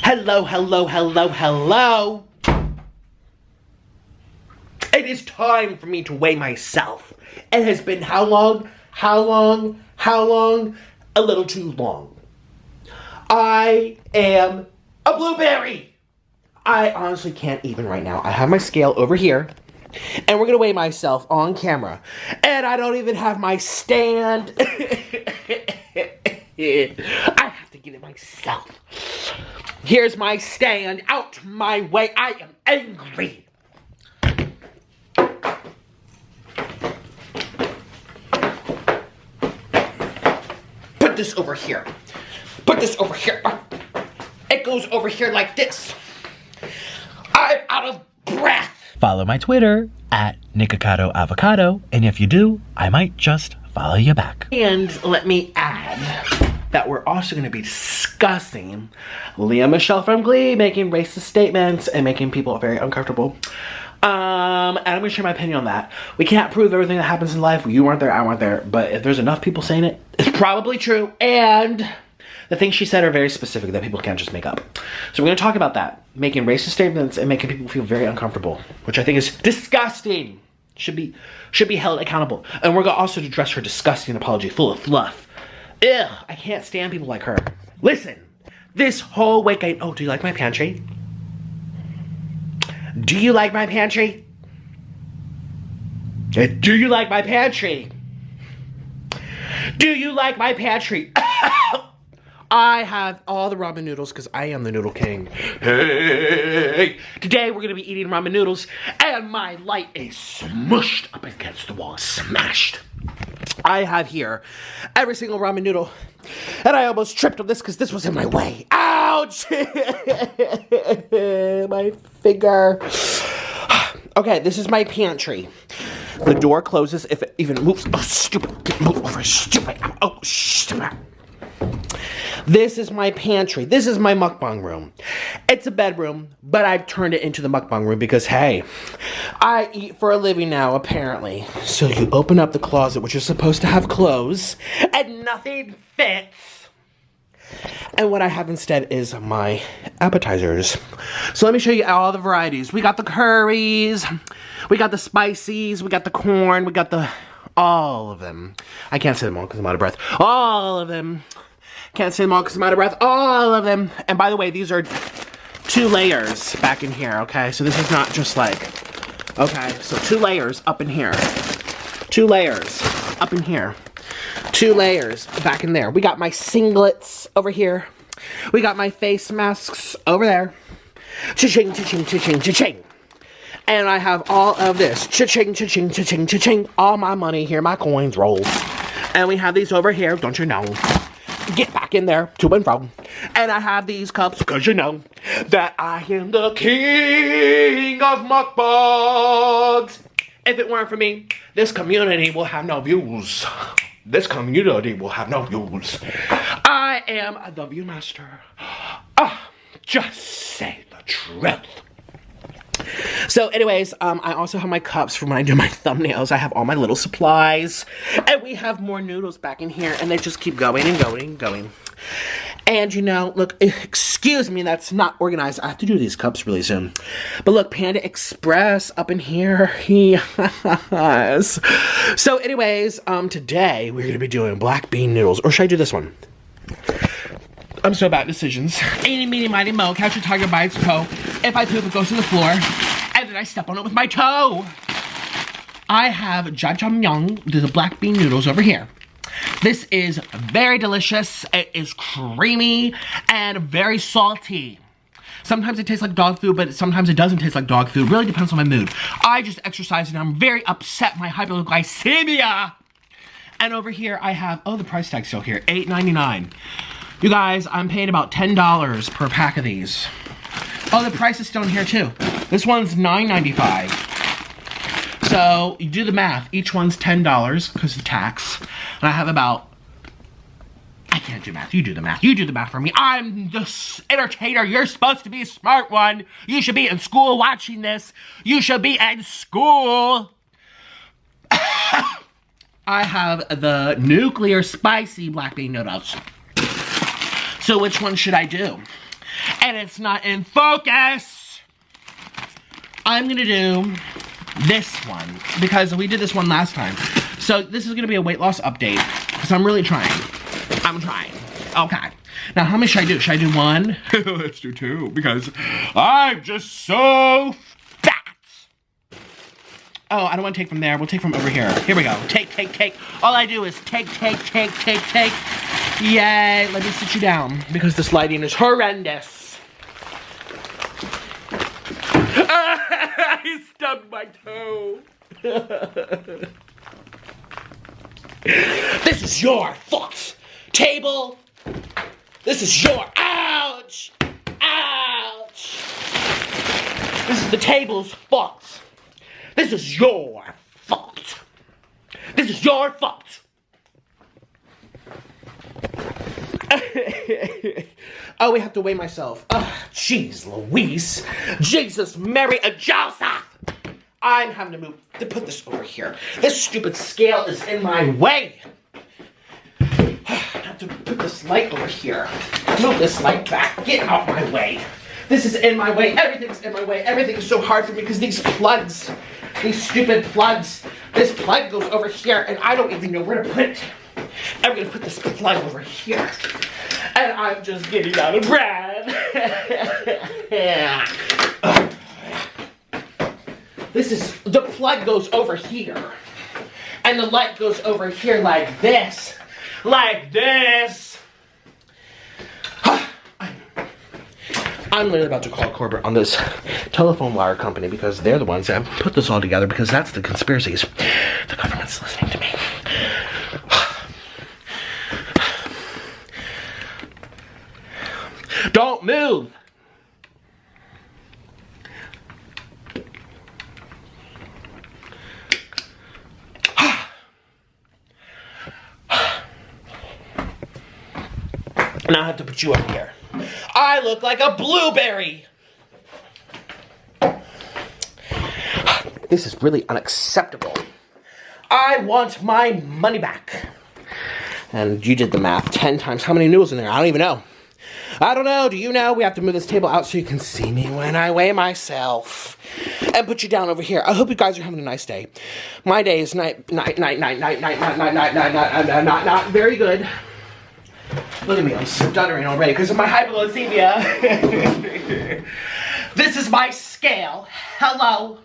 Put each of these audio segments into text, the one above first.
Hello, hello, hello, hello. It is time for me to weigh myself. It has been how long? How long? How long? A little too long. I am a blueberry. I honestly can't even right now. I have my scale over here, and we're gonna weigh myself on camera. And I don't even have my stand. I have to get it myself. Here's my stand. Out my way. I am angry. Put this over here. Put this over here. It goes over here like this. I'm out of breath. Follow my Twitter at Nikocado Avocado, and if you do, I might just follow you back. And let me add that we're also going to be discussing Leah Michelle from Glee making racist statements and making people very uncomfortable. And I'm going to share my opinion on that. We can't prove everything that happens in life. You weren't there, I weren't there. But if there's enough people saying it, it's probably true. And the things she said are very specific that people can't just make up. So we're going to talk about that. Making racist statements and making people feel very uncomfortable, which I think is disgusting. Should be held accountable. And we're going to also address her disgusting apology full of fluff. Ugh, I can't stand people like her. Listen, this whole week oh, do you like my pantry? Do you like my pantry? Do you like my pantry? Do you like my pantry? I have all the ramen noodles because I am the noodle king. Hey! Today we're going to be eating ramen noodles and my light is smushed up against the wall. Smashed. I have here every single ramen noodle and I almost tripped on this because this was in my way. Ouch! My finger. Okay, this is my pantry. The door closes if it even moves. Oh, stupid. Move over, stupid. Oh, stupid. This is my pantry. This is my mukbang room. It's a bedroom, but I've turned it into the mukbang room because, hey, I eat for a living now, apparently. So you open up the closet, which is supposed to have clothes, and nothing fits. And what I have instead is my appetizers. So let me show you all the varieties. We got the curries, we got the spices, we got the corn, we got all of them. I can't say them all because I'm out of breath. All of them. Can't say them all because I'm out of breath. All of them. And by the way, these are 2 layers back in here, okay? So this is not just like, okay, so 2 layers up in here. 2 layers up in here. 2 layers back in there. We got my singlets over here. We got my face masks over there. Cha-ching, cha-ching, cha-ching, cha-ching. And I have all of this. Cha-ching, cha-ching, cha-ching, cha-ching. All my money here, my coins rolled. And we have these over here, don't you know? Get back in there, to and from. And I have these cups, because you know that I am the king of mukbangs. If it weren't for me, this community will have no views. This community will have no views. I am the viewmaster. Just say the truth. So anyways, I also have my cups for when I do my thumbnails. I have all my little supplies. And we have more noodles back in here. And they just keep going and going and going. And you know, look, excuse me, that's not organized. I have to do these cups really soon. But look, Panda Express up in here. Yes. So anyways, today we're going to be doing black bean noodles. Or should I do this one? I'm so bad at decisions. Eeny, meeny, miny, mo, catch a tiger by its toe. If I poop, it goes to the floor. And then I step on it with my toe. I have jjajangmyeon, the black bean noodles over here. This is very delicious. It is creamy and very salty. Sometimes it tastes like dog food, but sometimes it doesn't taste like dog food. It really depends on my mood. I just exercised and I'm very upset. My hypoglycemia. And over here I have, oh, the price tag's still here, $8.99. You guys, I'm paying about $10 per pack of these. Oh, the price is still in here too. This one's $9.95. So you do the math. Each one's $10 because of tax. And I have about, I can't do math. You do the math. You do the math for me. I'm the entertainer. You're supposed to be a smart one. You should be in school watching this. You should be in school. I have the nuclear spicy black bean noodles. So which one should I do? and it's not in focus. I'm gonna do this one because we did this one last time. So this is gonna be a weight loss update because I'm really trying. I'm trying. Okay. Now how many should I do? Should I do one? Let's do two because I'm just so fat. Oh, I don't want to take from there. We'll take from over here. Here we go. Take. All I do is take. Yay. Let me sit you down because this lighting is horrendous. I stubbed my toe. This is your fault, table. This is your, ouch. This is the table's fault. This is your fault. This is your fault. Oh, we have to weigh myself. Oh, jeez Louise. Jesus, Mary, Joseph. I'm having to put this over here. This stupid scale is in my way. I have to put this light over here. Move this light back. Get out my way. This is in my way. Everything's in my way. Everything is so hard for me because these plugs, these stupid plugs, this plug goes over here and I don't even know where to put it. I'm going to put this plug over here. And I'm just getting out of breath. The plug goes over here. And the light goes over here like this. Like this. I'm literally about to call corporate on this telephone wire company because they're the ones that put this all together because that's the conspiracies. The government's listening to me. Don't move. Now I have to put you up here. I look like a blueberry. This is really unacceptable. I want my money back. And you did the math 10 times. How many noodles in there? I don't even know. I don't know. Do you know? We have to move this table out so you can see me when I weigh myself. And put you down over here. I hope you guys are having a nice day. My day is not very good. Look at me, I'm stuttering already because of my hypoglycemia. This is my scale. Hello.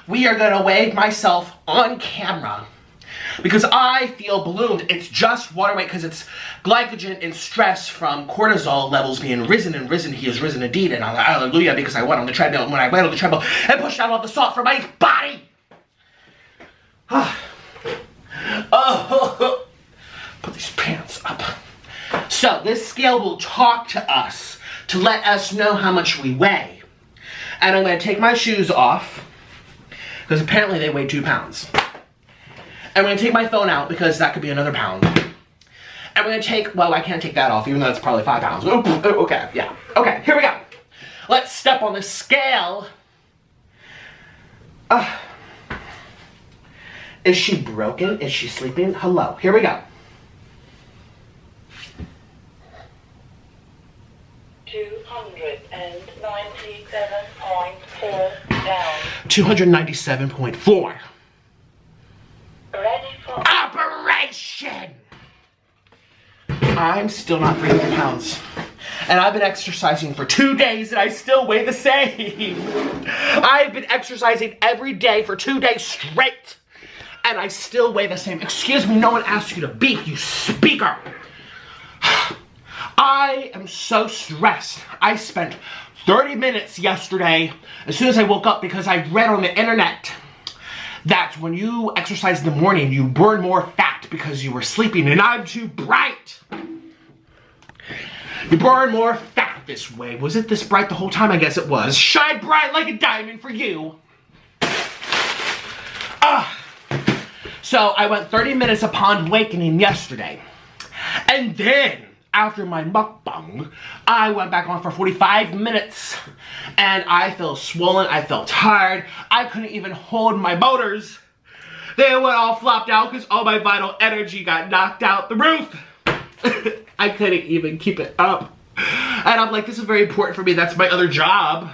We are gonna weigh myself on camera because I feel ballooned. It's just water weight because it's glycogen and stress from cortisol levels being risen and risen. He has risen indeed, and I'm like, hallelujah, because I went on the treadmill, and when I went on the treadmill and pushed out all the salt from my body. Oh, put these pants up. So this scale will talk to us to let us know how much we weigh. And I'm going to take my shoes off because apparently they weigh 2 pounds. I'm going to take my phone out because that could be another pound. I'm going to take, well, I can't take that off even though it's probably 5 pounds. Okay, yeah. Okay, here we go. Let's step on the scale. Is she broken? Is she sleeping? Hello, here we go. 297.4 down. 297.4. Ready for operation! I'm still not 300 pounds. And I've been exercising for 2 days and I still weigh the same. I've been exercising every day for 2 days straight. And I still weigh the same. Excuse me, no one asked you to beep, you speaker. I am so stressed. I spent 30 minutes yesterday as soon as I woke up because I read on the internet that when you exercise in the morning, you burn more fat because you were sleeping, and I'm too bright. You burn more fat this way. Was it this bright the whole time? I guess it was. Shine bright like a diamond for you. So I went 30 minutes upon awakening yesterday. And then, after my mukbang, I went back on for 45 minutes. And I felt swollen, I felt tired. I couldn't even hold my motors. They went all flopped out because all my vital energy got knocked out the roof. I couldn't even keep it up. And I'm like, this is very important for me. That's my other job.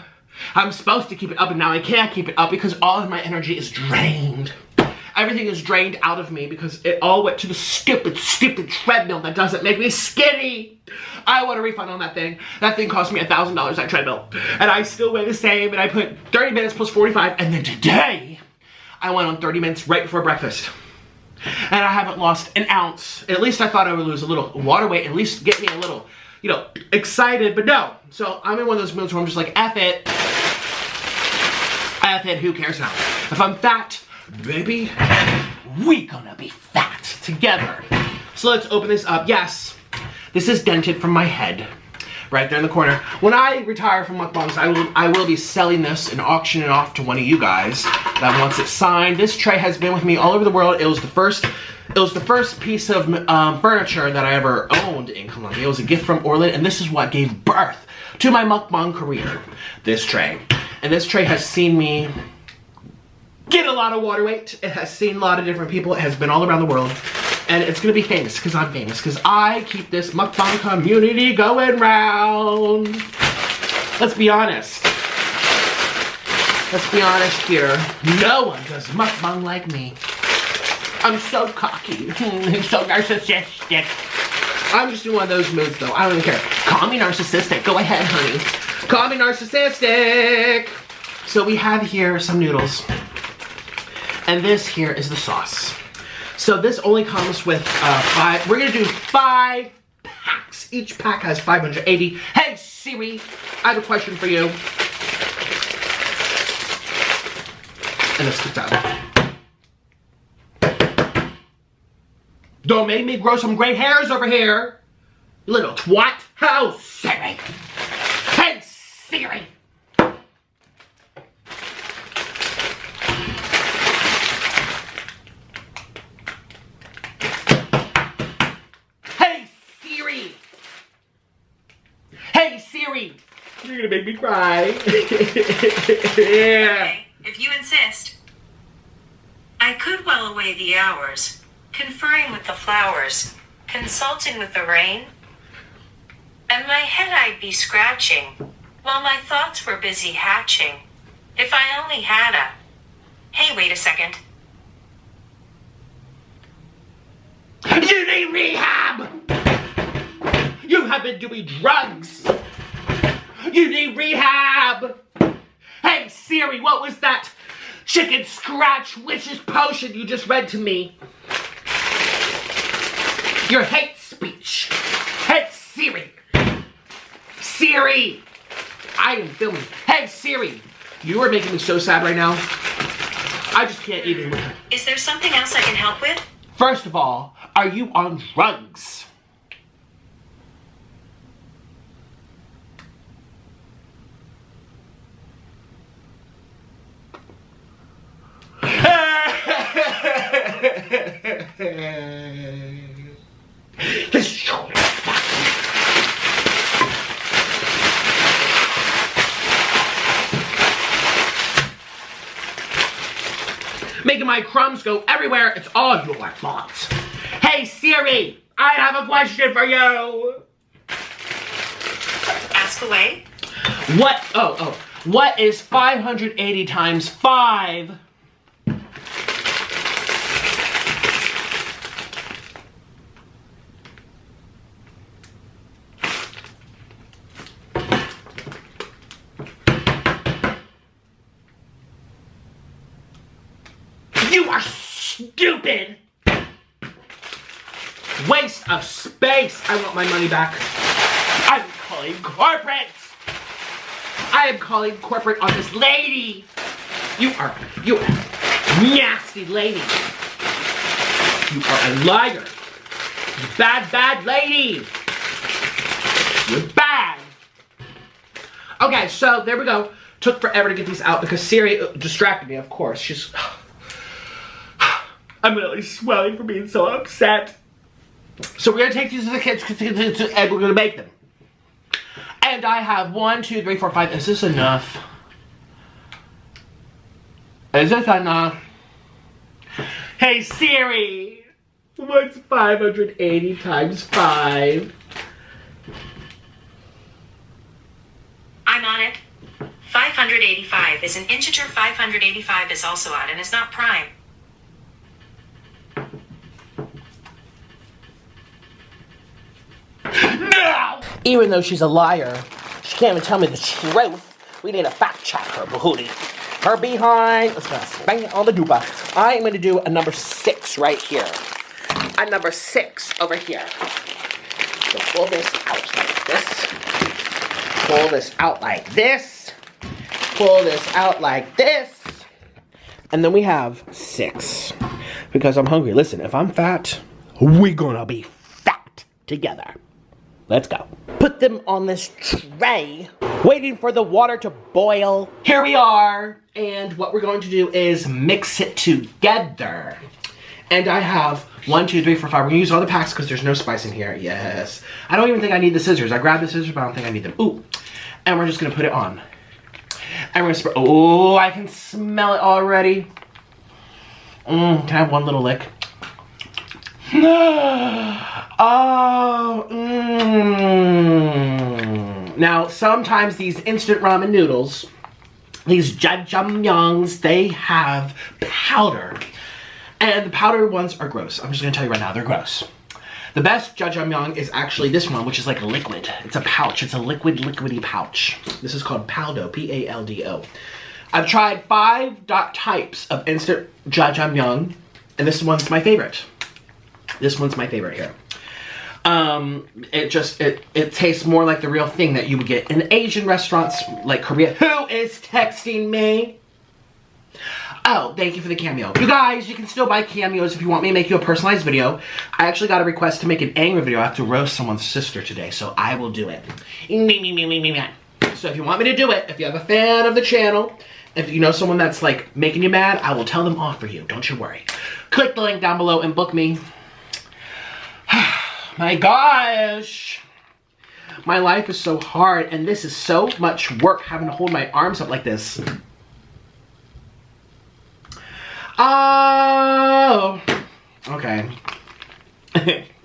I'm supposed to keep it up, and now I can't keep it up because all of my energy is drained. Everything is drained out of me because it all went to the stupid treadmill that doesn't make me skinny. I want a refund on that thing. That thing cost me $1,000, that treadmill. And I still weigh the same, and I put 30 minutes plus 45, and then today, I went on 30 minutes right before breakfast. And I haven't lost an ounce. At least I thought I would lose a little water weight, at least get me a little, you know, excited, but no. So I'm in one of those moods where I'm just like, F it. F it, who cares now? If I'm fat, baby, we gonna be fat together. So let's open this up. Yes, this is dented from my head, right there in the corner. When I retire from mukbangs, I will be selling this and auctioning it off to one of you guys that wants it signed. This tray has been with me all over the world. It was the first piece of furniture that I ever owned in Colombia. It was a gift from Orland, and this is what gave birth to my mukbang career. This tray, and this tray has seen me get a lot of water weight. It has seen a lot of different people. It has been all around the world. And it's gonna be famous because I'm famous. Because I keep this mukbang community going round. Let's be honest. Let's be honest here. No one does mukbang like me. I'm so cocky. So narcissistic. I'm just in one of those moods though. I don't even care. Call me narcissistic. Go ahead, honey. Call me narcissistic. So we have here some noodles. And this here is the sauce. So this only comes with 5. We're gonna do 5 packs. Each pack has 580. Hey Siri, I have a question for you. And let's get that. Don't make me grow some gray hairs over here, you little twat. Oh, Siri. Hey Siri. Hey Siri! You're gonna make me cry. Okay, if you insist. I could while away the hours, conferring with the flowers, consulting with the rain, and my head I'd be scratching, while my thoughts were busy hatching. If I only had a... Hey, wait a second. You need rehab! You have been doing drugs! You need rehab! Hey Siri, what was that chicken scratch witch's potion you just read to me? Your hate speech. Hey Siri! Siri! I am filming. Hey Siri! You are making me so sad right now. I just can't even. Is there something else I can help with? First of all, are you on drugs? Making my crumbs go everywhere. It's all your fault. Hey Siri, I have a question for you. Ask away. What? What is 580 times 5? You are stupid! Waste of space! I want my money back. I'm calling corporate! I am calling corporate on this lady! You are nasty lady! You are a liar! You bad lady! You're bad! Okay, so there we go. Took forever to get these out because Siri distracted me, of course. She's... I'm really swelling for being so upset. So we're gonna take these to the kids and we're gonna make them. And I have 1, 2, 3, 4, 5. Is this enough? Is this enough? Hey Siri, what's 580 times 5? I'm on it. 585 is an integer. 585 is also odd and is not prime. No! Even though she's a liar, she can't even tell me the truth. We need to fact check her booty. Her behind. Let's gonna bang it on the dupa. I am gonna do a number 6 right here. A number 6 over here. So pull this out like this. Pull this out like this. Pull this out like this. And then we have 6. Because I'm hungry. Listen, if I'm fat, we gonna be fat together. Let's go. Put them on this tray, waiting for the water to boil. Here we are. And what we're going to do is mix it together. And I have 1, 2, 3, 4, 5. We're gonna use all the packs because there's no spice in here. Yes. I don't even think I need the scissors. I grabbed the scissors, but I don't think I need them. Ooh. And we're just gonna put it on. And we're gonna spread. Oh, I can smell it already. Can I have one little lick? Oh, Now, sometimes these instant ramen noodles, these jjajangmyeons, they have powder. And the powdered ones are gross. I'm just gonna tell you right now, they're gross. The best jjajangmyeon is actually this one, which is like a liquid. It's a pouch. It's a liquidy pouch. This is called Paldo, P-A-L-D-O. I've tried 5 types of instant jjajangmyeon, and this one's my favorite. This one's my favorite here. It tastes more like the real thing that you would get in Asian restaurants like Korea. Who is texting me? Oh, thank you for the cameo. You guys, you can still buy cameos if you want me to make you a personalized video. I actually got a request to make an angry video. I have to roast someone's sister today, so I will do it. So if you want me to do it, if you have a fan of the channel, if you know someone that's like making you mad, I will tell them off for you. Don't you worry. Click the link down below and book me. My gosh. My life is so hard, and this is so much work having to hold my arms up like this. Oh. Okay.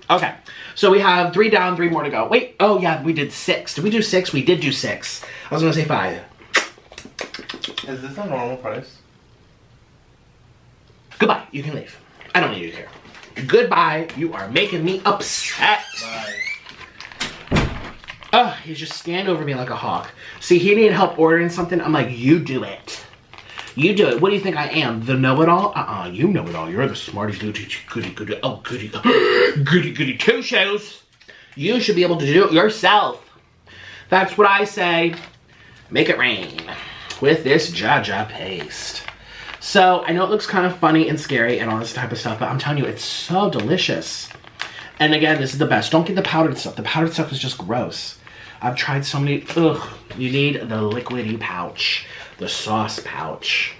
Okay. So we have 3 down, 3 more to go. Wait. Oh, yeah, we did 6. Did we do 6? We did do 6. I was going to say 5. Is this a normal price? Goodbye. You can leave. I don't need you here. Goodbye. You are making me upset. Bye. He just stand over me like a hawk. See, he needed help ordering something. I'm like, you do it. You do it. What do you think I am? The know-it-all? You know it all. You're the smarty goody two shoes. You should be able to do it yourself. That's what I say. Make it rain with this Jaja paste. So, I know it looks kind of funny and scary and all this type of stuff, but I'm telling you, it's so delicious. And again, this is the best. Don't get the powdered stuff. The powdered stuff is just gross. I've tried so many. Ugh. You need the liquidy pouch. The sauce pouch.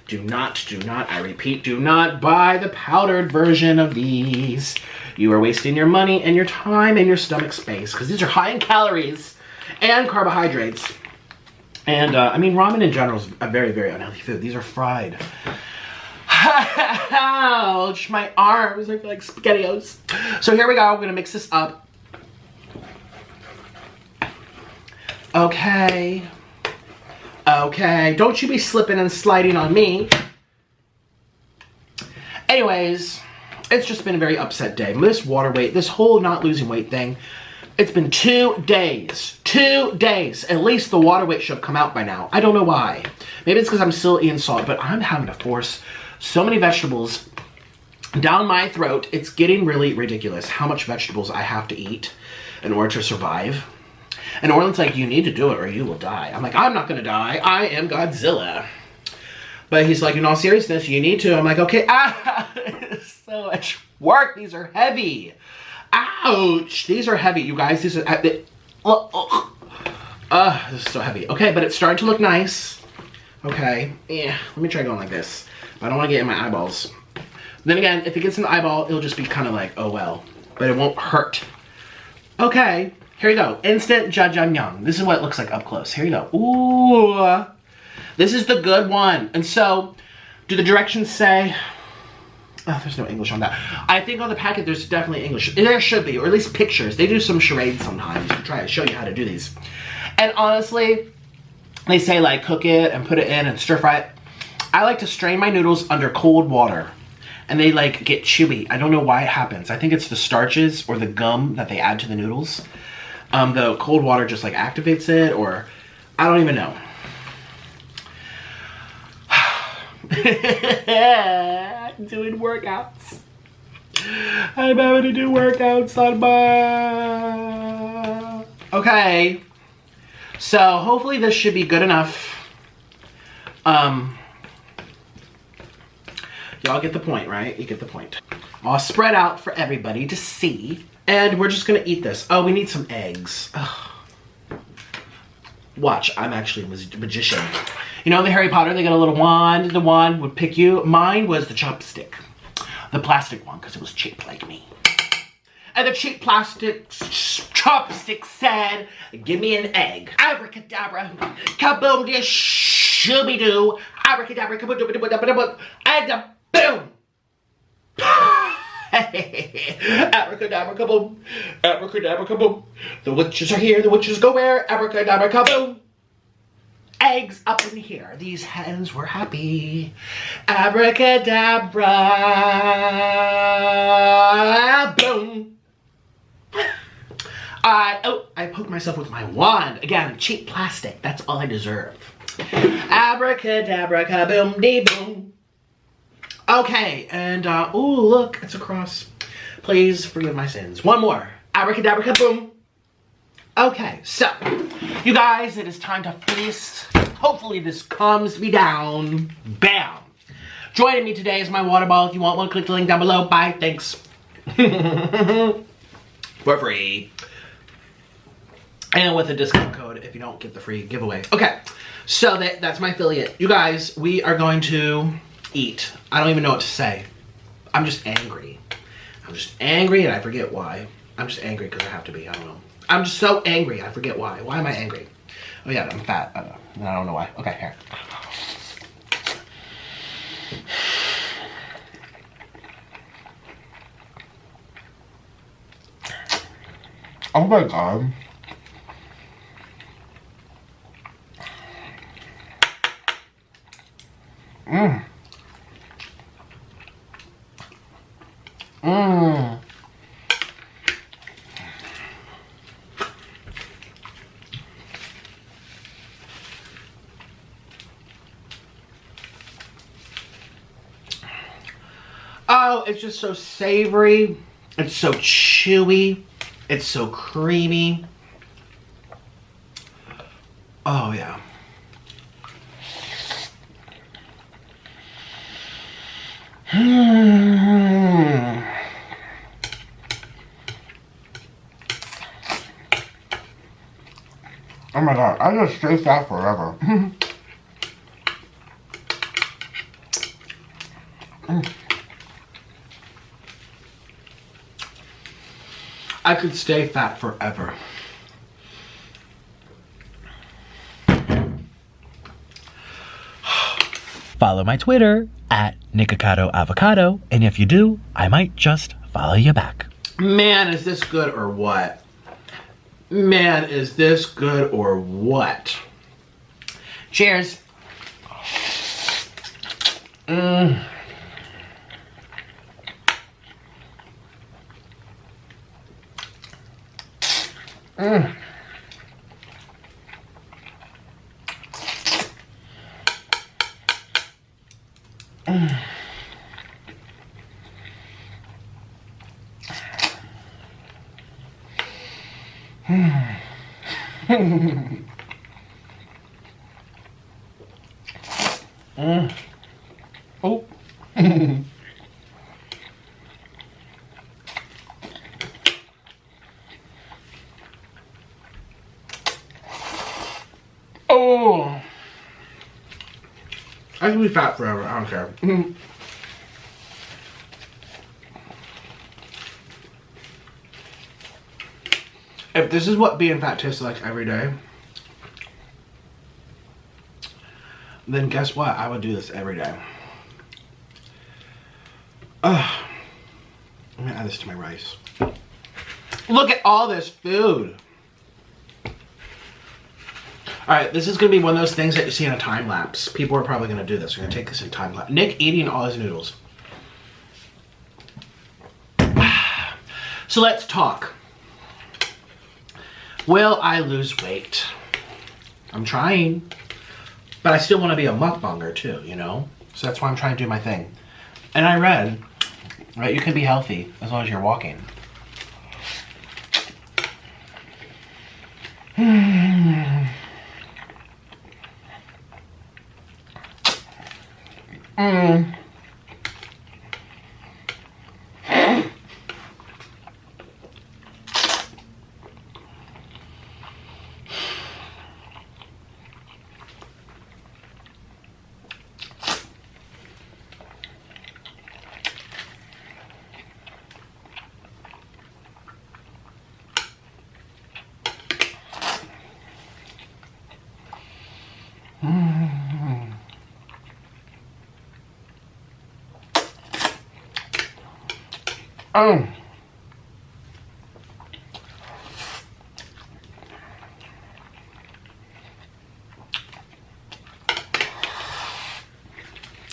Do not, I repeat, do not buy the powdered version of these. You are wasting your money and your time and your stomach space, because these are high in calories and carbohydrates. And, I mean, ramen in general is a very, very unhealthy food. These are fried. Ouch, my arms are like SpaghettiOs. So here we go, we're gonna mix this up. Okay. Okay, don't you be slipping and sliding on me. Anyways, it's just been a very upset day. This water weight, this whole not losing weight thing, it's been 2 days. 2 days. At least the water weight should have come out by now. I don't know why. Maybe it's because I'm still eating salt, but I'm having to force so many vegetables down my throat. It's getting really ridiculous how much vegetables I have to eat in order to survive. And Orland's like, you need to do it or you will die. I'm like, I'm not gonna die. I am Godzilla. But he's like, in all seriousness, you need to. I'm like, okay. It's so much work. These are heavy. Ouch. These are heavy, you guys. These are, this is so heavy. Okay, but it's starting to look nice. Okay. Yeah, let me try going like this. I don't want to get in my eyeballs. Then again, if it gets in the eyeball, it'll just be kind of like, oh well. But it won't hurt. Okay. Here you go. Instant jjajangmyeon. This is what it looks like up close. Here you go. Ooh. This is the good one. And so, do the directions say... Oh, there's no English on that. I think on the packet there's definitely English. There should be, or at least pictures. They do some charades sometimes to try to show you how to do these. And honestly, they say like cook it and put it in and stir fry it. I like to strain my noodles under cold water and they like get chewy. I don't know why it happens. I think it's the starches or the gum that they add to the noodles. The cold water just like activates it, or I don't even know. Doing workouts. I'm having to do workouts on my... Okay. So hopefully this should be good enough. Y'all get the point, right? You get the point. All spread out for everybody to see. And we're just gonna eat this. Oh, we need some eggs. Ugh. Watch, I'm actually a magician. You know in the Harry Potter, they got a little wand. The wand would pick you. Mine was the chopstick. The plastic one, because it was cheap like me. And the cheap plastic chopstick said, give me an egg. Abracadabra, kaboom, dish, shooby-doo. Abracadabra, kaboom, doo-ba-doo-ba-doo-ba-doo, and boom. Abracadabra, kaboom. Abracadabra, kaboom. The witches are here, the witches go where? Abracadabra, kaboom. Eggs up in here. These hens were happy. Abracadabra, boom. I poked myself with my wand. Again, cheap plastic. That's all I deserve. Abracadabra, kaboom, dee boom. Okay, and ooh, look, it's a cross. Please forgive my sins. One more. Abracadabra, kaboom. Okay, so you guys, it is time to feast. Hopefully this calms me down. Bam. Joining me today is my water bottle. If you want one, click the link down below. Bye. Thanks. For free. And with a discount code if you don't get the free giveaway. Okay, so that's my affiliate. You guys, we are going to eat. I don't even know what to say. I'm just angry. I'm just angry and I forget why. I'm just angry because I have to be. I don't know. I'm just so angry. I forget why. Why am I angry? Oh yeah, I'm fat. I don't know why. Okay, here. Oh my god. Mmm. Mmm. Oh, it's just so savory. It's so chewy. It's so creamy. Oh, yeah. Oh my god, I just stay fat forever. I could stay fat forever. Follow my Twitter at Nikocado Avocado, and if you do, I might just follow you back. Man, is this good or what? Man, is this good or what? Cheers. Mmm. Mmm. Mm. Mm. Mm. Oh. Oh. I can be fat forever. I don't care. If this is what being fat tastes like every day, then guess what? I would do this every day. Ugh. I'm gonna add this to my rice. Look at all this food. Alright, this is going to be one of those things that you see in a time lapse. People are probably going to do this. They're going to take this in time lapse. Nick eating all his noodles. So let's talk. Will I lose weight? I'm trying. But I still want to be a mukbanger too, you know? So that's why I'm trying to do my thing. And I read, right, you can be healthy as long as you're walking.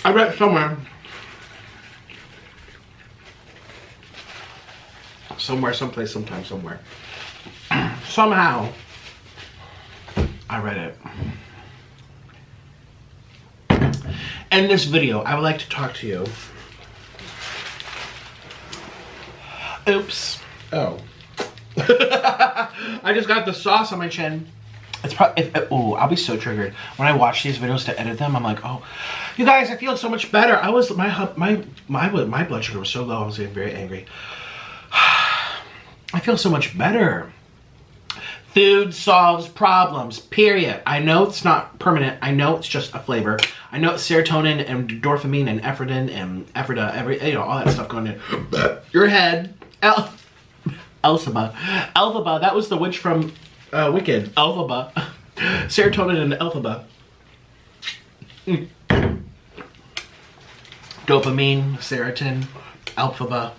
I read somewhere. Somewhere, someplace, sometime, somewhere. Somehow, I read it. In this video, I would like to talk to you. Oops. Oh. I just got the sauce on my chin. It's probably, ooh, I'll be so triggered. When I watch these videos to edit them, I'm like, oh, you guys, I feel so much better. I was, my blood sugar was so low, I was getting very angry. I feel so much better. Food solves problems, period. I know it's not permanent. I know it's just a flavor. I know it's serotonin and dopamine and ephedrine and ephrida, you know, all that stuff going in your head. Elphaba. Elphaba, that was the witch from Wicked. Elphaba. Serotonin and Elphaba. Dopamine, serotonin, Elphaba.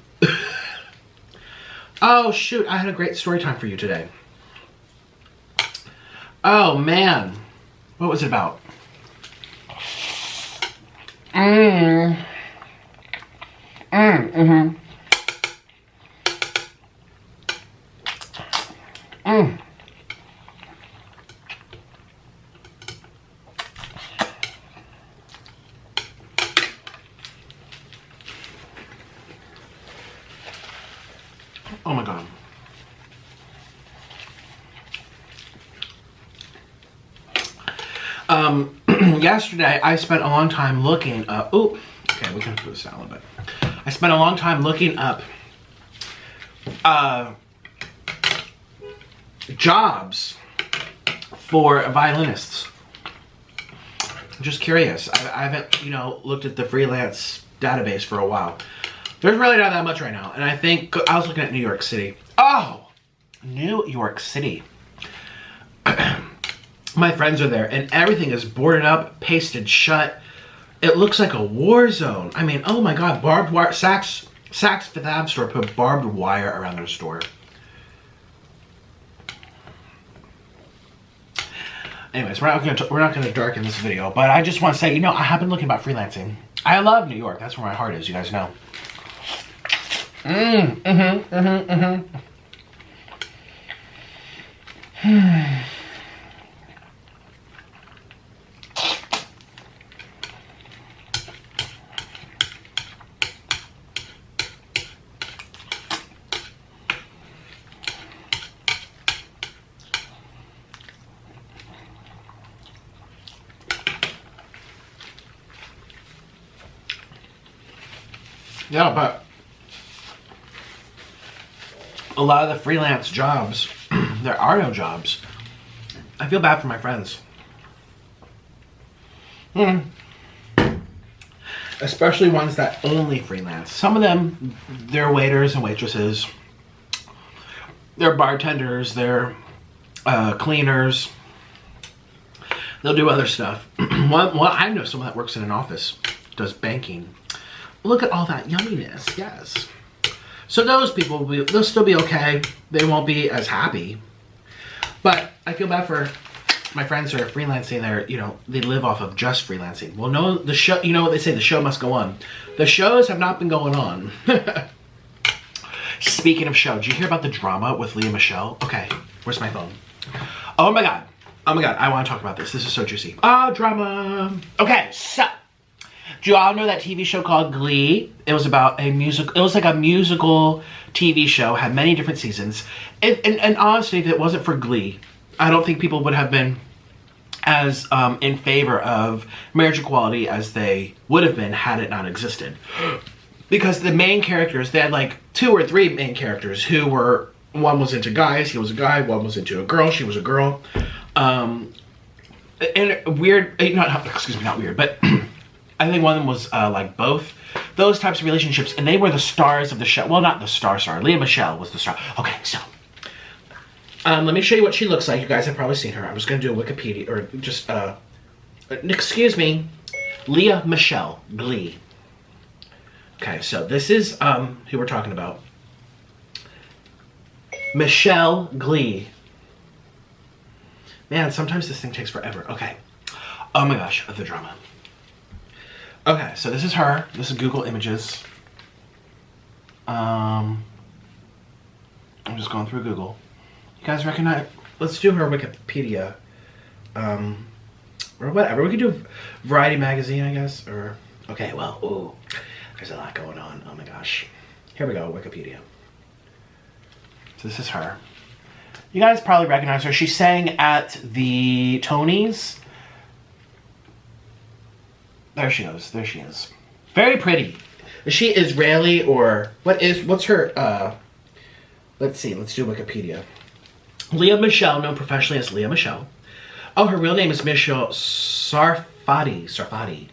Oh shoot, I had a great story time for you today. Oh man. What was it about? Oh my god. Yesterday I spent a long time looking up, ooh, okay, we can put this down a little bit. I spent a long time looking up jobs for violinists. I'm just curious. I haven't, you know, looked at the freelance database for a while. There's really not that much right now. And I think, I was looking at New York City. Oh, New York City. My friends are there and everything is boarded up, pasted shut. It looks like a war zone. I mean, oh my God, barbed wire. Saks Fifth Ave store put barbed wire around their store. Anyways, we're not gonna darken this video, but I just want to say, you know, I have been looking about freelancing. I love New York. That's where my heart is. You guys know. Yeah, but a lot of the freelance jobs, there are no jobs. I feel bad for my friends. Especially ones that only freelance. Some of them, they're waiters and waitresses. They're bartenders, they're cleaners. They'll do other stuff. Well, I know someone that works in an office, does banking. Look at all that yumminess, yes. So those people, they'll still be okay. They won't be as happy. But I feel bad for my friends are freelancing. They're, you know, they live off of just freelancing. Well, no, the show, you know what they say, the show must go on. The shows have not been going on. Speaking of show, did you hear about the drama with Lea Michele? Okay, where's my phone? Oh my God. Oh my God, I want to talk about this. This is so juicy. Oh, drama. Okay, so, do you all know that TV show called Glee? It was about a music, it was like a musical TV show, had many different seasons. And honestly, if it wasn't for Glee, I don't think people would have been as in favor of marriage equality as they would have been had it not existed. Because the main characters, they had like 2 or 3 main characters who were, one was into guys, he was a guy, one was into a girl, she was a girl. And weird, not weird, but I think one of them was like both those types of relationships, and they were the stars of the show. Well, not the star, Lea Michele was the star. Okay, so, let me show you what she looks like. You guys have probably seen her. I'm just gonna do a Wikipedia, or just, excuse me, Lea Michele, Glee. Okay, so this is who we're talking about. Michelle Glee. Man, sometimes this thing takes forever. Okay. Oh my gosh, the drama. Okay, so this is her. This is Google Images. I'm just going through Google. You guys recognize? Let's do her Wikipedia. Or whatever. We could do Variety Magazine, I guess. Or okay, well, ooh. There's a lot going on. Oh my gosh. Here we go, Wikipedia. So this is her. You guys probably recognize her. She sang at the Tonys. There she goes. There she is. Very pretty. Is she Israeli or what's her let's see, let's do Wikipedia. Lea Michele, known professionally as Lea Michele. Oh, her real name is Michelle Sarfati.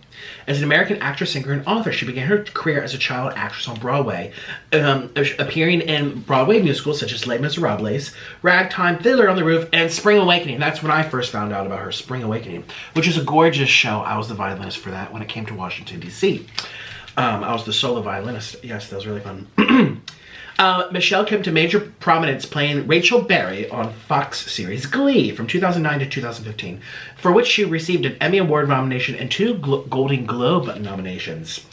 As an American actress, singer, and author, she began her career as a child actress on Broadway, appearing in Broadway musicals such as Les Miserables, Ragtime, Fiddler on the Roof, and Spring Awakening. That's when I first found out about her, Spring Awakening, which is a gorgeous show. I was the violinist for that when it came to Washington, D.C. I was the solo violinist. Yes, that was really fun. Michelle came to major prominence playing Rachel Berry on Fox series Glee from 2009 to 2015, for which she received an Emmy Award nomination and 2 Golden Globe nominations.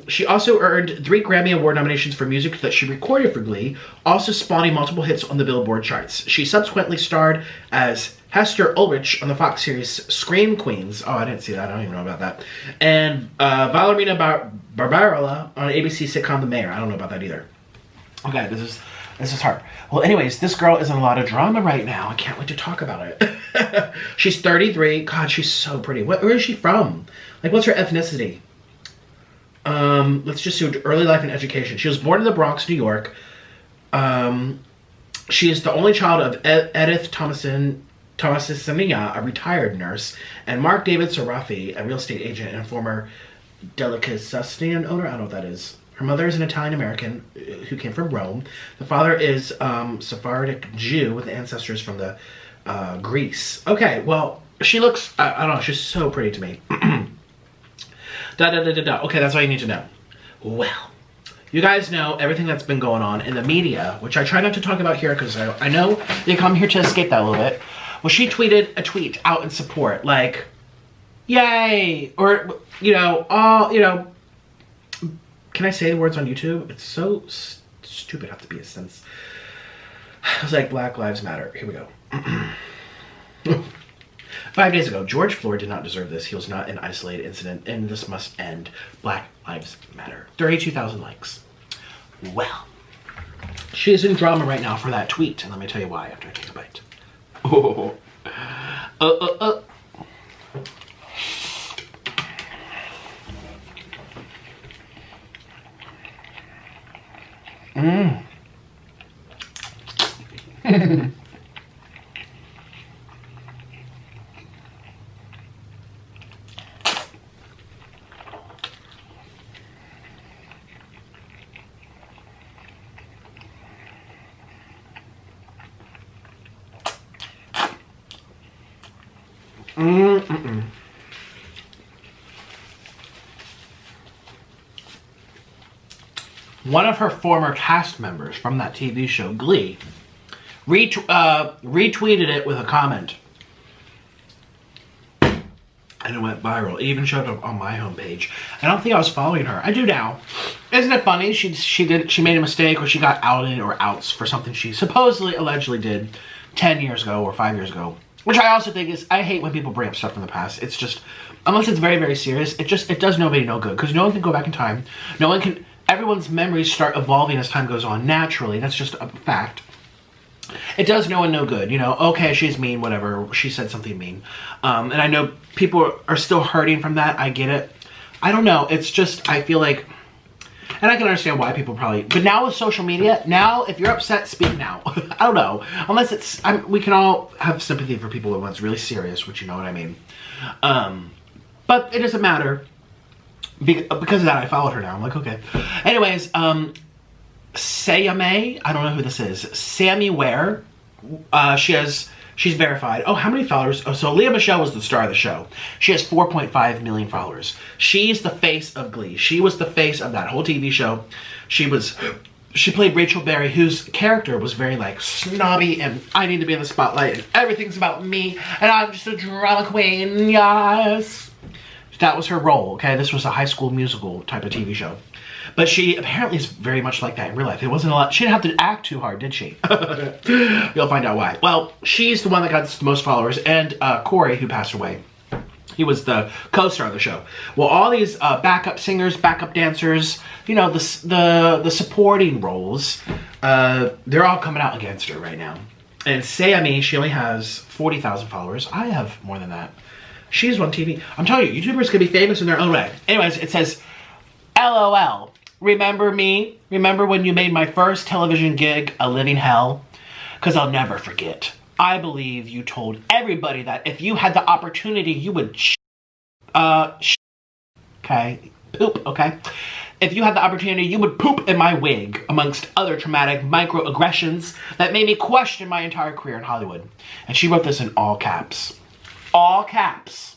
She also earned 3 Grammy Award nominations for music that she recorded for Glee, also spawning multiple hits on the Billboard charts. She subsequently starred as Hester Ulrich on the Fox series Scream Queens. Oh, I didn't see that. I don't even know about that. And Valerina Barbarella on ABC sitcom The Mayor. I don't know about that either. Okay, this is her. Well, anyways, this girl is in a lot of drama right now. I can't wait to talk about it. She's 33. God, she's so pretty. Where is she from? Like, what's her ethnicity? Let's just do early life and education. She was born in the Bronx, New York. She is the only child of Edith Thomasania, a retired nurse, and Mark David Sarafi, a real estate agent and a former delicatessen owner. I don't know what that is. Her mother is an Italian-American who came from Rome. The father is Sephardic Jew with ancestors from the Greece. Okay, well, she looks, I don't know, she's so pretty to me. Okay, that's all you need to know. Well, you guys know everything that's been going on in the media, which I try not to talk about here because I know they come here to escape that a little bit. Well, she tweeted a tweet out in support, like, yay, or, you know, all, you know, can I say the words on YouTube? It's so stupid. I have to be a sense. It's like Black Lives Matter. Here we go. 5 days ago, George Floyd did not deserve this. He was not an isolated incident, and this must end. Black Lives Matter. 32,000 likes. Well, she is in drama right now for that tweet, and let me tell you why after I take a bite. Oh. One of her former cast members from that TV show, Glee, retweeted it with a comment. And it went viral. It even showed up on my homepage. I don't think I was following her. I do now. Isn't it funny? She made a mistake, or she got outed or outs for something she supposedly, allegedly did 10 years ago or 5 years ago. Which I also think is, I hate when people bring up stuff from the past. It's just, unless it's very, very serious, it does nobody no good. Because no one can go back in time. No one can, everyone's memories start evolving as time goes on naturally. That's just a fact. It does no one no good, you know. Okay, she's mean, whatever. She said something mean. And I know people are still hurting from that. I get it. I don't know. It's just, I feel like, and I can understand why people probably, but now with social media, now if you're upset, speak now. I don't know. Unless it's, we can all have sympathy for people when it's really serious, which you know what I mean. But it doesn't matter. Because of that, I followed her now. I'm like, okay. Anyways, Sayame, I don't know who this is. Sammy Ware, she's verified. Oh, how many followers? Oh, so Leah Michelle was the star of the show. She has 4.5 million followers. She's the face of Glee. She was the face of that whole TV show. She played Rachel Berry, whose character was very like snobby and I need to be in the spotlight and everything's about me and I'm just a drama queen, yes. That was her role, okay? This was a High School Musical type of TV show. But she apparently is very much like that in real life. It wasn't a lot. She didn't have to act too hard, did she? You'll find out why. Well, she's the one that got the most followers, and Corey, who passed away. He was the co-star of the show. Well, all these backup singers, backup dancers, you know, the supporting roles, they're all coming out against her right now. And Sayami, she only has 40,000 followers. I have more than that. She's on TV. I'm telling you, YouTubers can be famous in their own way. Anyways, it says, LOL. Remember me? Remember when you made my first television gig a living hell? Because I'll never forget. I believe you told everybody that if you had the opportunity, you would okay? Poop, okay? If you had the opportunity, you would poop in my wig, amongst other traumatic microaggressions that made me question my entire career in Hollywood. And she wrote this in all caps. All caps.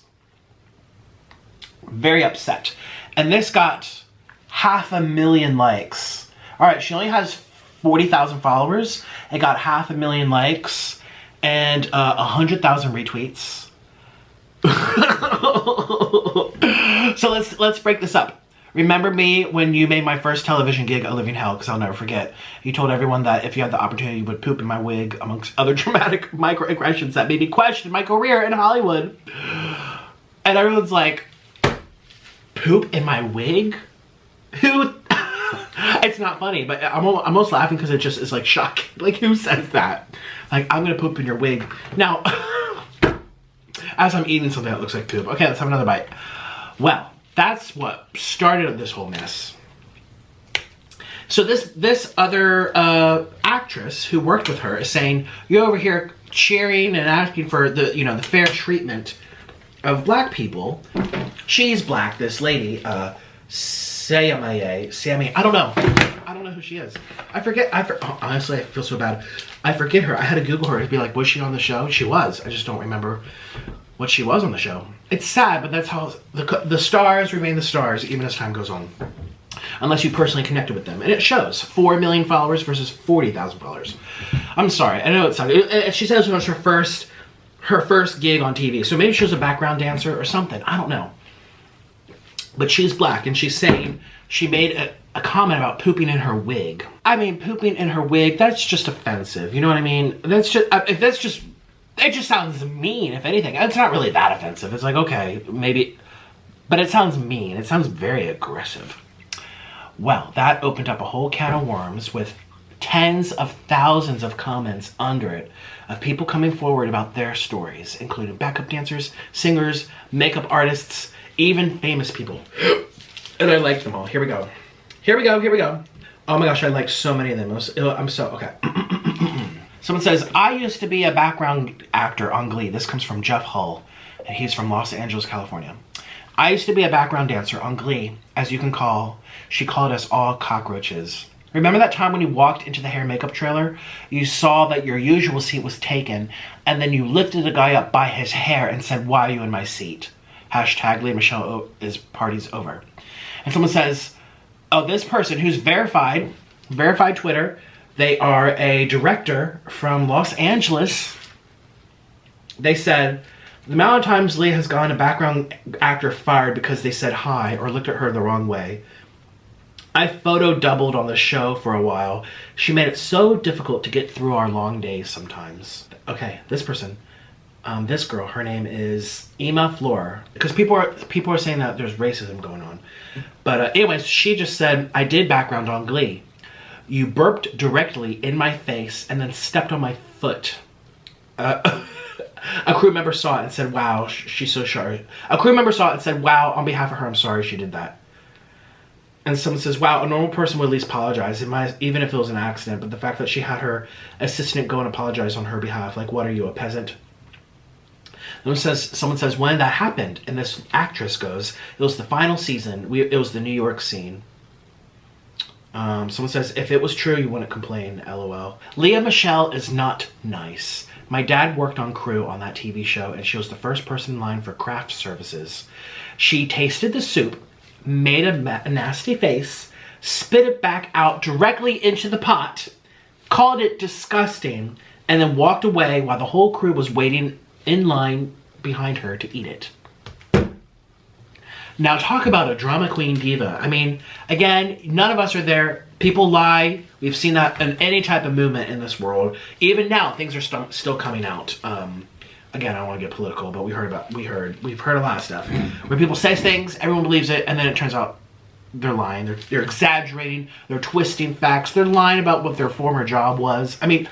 Very upset. And this got 500,000 likes. Alright, she only has 40,000 followers. It got 500,000 likes and 100,000 retweets. So let's break this up. Remember me when you made my first television gig a living hell, because I'll never forget. You told everyone that if you had the opportunity, you would poop in my wig, amongst other traumatic microaggressions that made me question my career in Hollywood. And everyone's like, poop in my wig? Who? It's not funny, but I'm almost laughing because it just is like shocking. Like, who says that? Like, I'm gonna poop in your wig. Now, as I'm eating something that looks like poop. Okay, let's have another bite. Well, that's what started this whole mess. So this other actress who worked with her is saying, you're over here cheering and asking for the, you know, the fair treatment of black people. She's black, this lady, Sammy, I don't know who she is. I forget, honestly, I feel so bad. I forget her. I had to Google her to be like, was she on the show? She was. I just don't remember what she was on the show. It's sad, but that's how the stars remain the stars even as time goes on. Unless you personally connected with them. And it shows. 4 million followers versus 40,000 followers. I'm sorry. I know it sucks. She says it was her first gig on TV. So maybe she was a background dancer or something. I don't know. But she's black, and she's saying she made a comment about pooping in her wig. I mean, pooping in her wig, that's just offensive. You know what I mean? That's just, it just sounds mean, if anything. It's not really that offensive. It's like, okay, maybe, but it sounds mean. It sounds very aggressive. Well, that opened up a whole can of worms with tens of thousands of comments under it of people coming forward about their stories, including backup dancers, singers, makeup artists, even famous people. And I like them all. Here we go. Here we go. Here we go. Oh my gosh, I like so many of them. I'm so, okay. Someone says, I used to be a background actor on Glee. This comes from Jeff Hull, and he's from Los Angeles, California. I used to be a background dancer on Glee, as you can call. She called us all cockroaches. Remember that time when you walked into the hair and makeup trailer? You saw that your usual seat was taken, and then you lifted a guy up by his hair and said, why are you in my seat? Hashtag Leah Michelle is party's over. And someone says, oh, this person who's verified Twitter, they are a director from Los Angeles. They said, The amount of times Leah has gotten a background actor fired because they said hi or looked at her the wrong way. I photo doubled on the show for a while. She made it so difficult to get through our long days sometimes. Okay, this person. This girl, her name is Ema Flor. Because people are saying that there's racism going on. But anyways, she just said, I did background on Glee. You burped directly in my face and then stepped on my foot. A crew member saw it and said, wow, she's so sorry. A crew member saw it and said, wow, on behalf of her, I'm sorry she did that. And someone says, wow, a normal person would at least apologize, even if it was an accident. But the fact that she had her assistant go and apologize on her behalf, like, what are you, a peasant? Someone says, when that happened, and this actress goes, it was the final season. It was the New York scene. Someone says, if it was true, you wouldn't complain, LOL. Leah Michelle is not nice. My dad worked on crew on that TV show, and she was the first person in line for craft services. She tasted the soup, made a nasty face, spit it back out directly into the pot, called it disgusting, and then walked away while the whole crew was waiting in line behind her to eat it. Now talk about a drama queen diva. I mean, again, none of us are there. People lie. We've seen that in any type of movement in this world. Even now, things are still coming out. Again, I don't want to get political, but we've heard a lot of stuff where people say things, everyone believes it, and then it turns out they're lying. They're exaggerating. They're twisting facts. They're lying about what their former job was. I mean,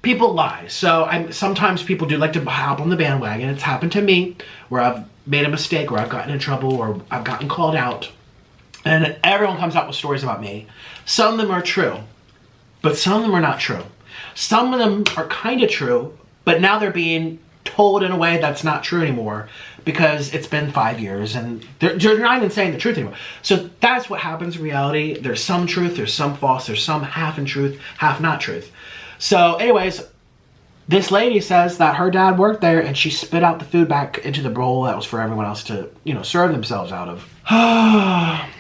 people lie. So sometimes people do like to hop on the bandwagon. It's happened to me where I've made a mistake, or I've gotten in trouble, or I've gotten called out, and everyone comes out with stories about me. Some of them are true, but some of them are not true. Some of them are kind of true, but now they're being told in a way that's not true anymore because it's been 5 years and they're not even saying the truth anymore. So that's what happens in reality. There's some truth, there's some false, there's some half in truth, half not truth. So anyways, this lady says that her dad worked there and she spit out the food back into the bowl that was for everyone else to, serve themselves out of.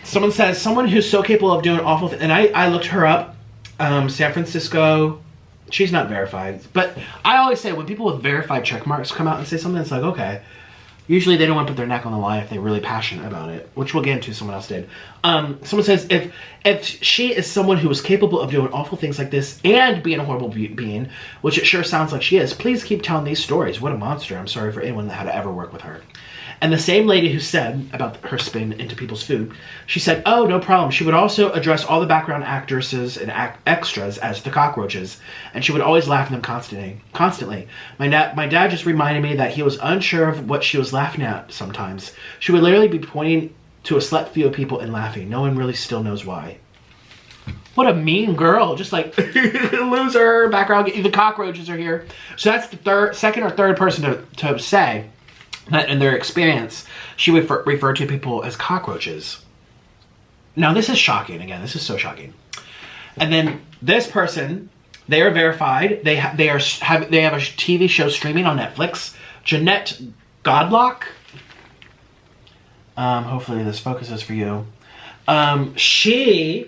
Someone says, someone who's so capable of doing awful things, and I looked her up, San Francisco. She's not verified, but I always say when people with verified check marks come out and say something, it's like, okay. Usually they don't want to put their neck on the line if they're really passionate about it, which we'll get into. Someone else did. Someone says, if she is someone who is capable of doing awful things like this and being a horrible being, which it sure sounds like she is, please keep telling these stories. What a monster. I'm sorry for anyone that had to ever work with her. And the same lady who said about her spin into people's food, she said, oh, no problem. She would also address all the background actresses and extras as the cockroaches, and she would always laugh at them constantly. My dad just reminded me that he was unsure of what she was laughing at sometimes. She would literally be pointing to a select few of people and laughing. No one really still knows why. What a mean girl. Just like, loser, background, the cockroaches are here. So that's the second or third person to say that in their experience, she would refer to people as cockroaches. Now this is shocking. Again, this is so shocking. And then this person, they are verified. They have a TV show streaming on Netflix. Jeanette Godlock. Hopefully this focuses for you. She's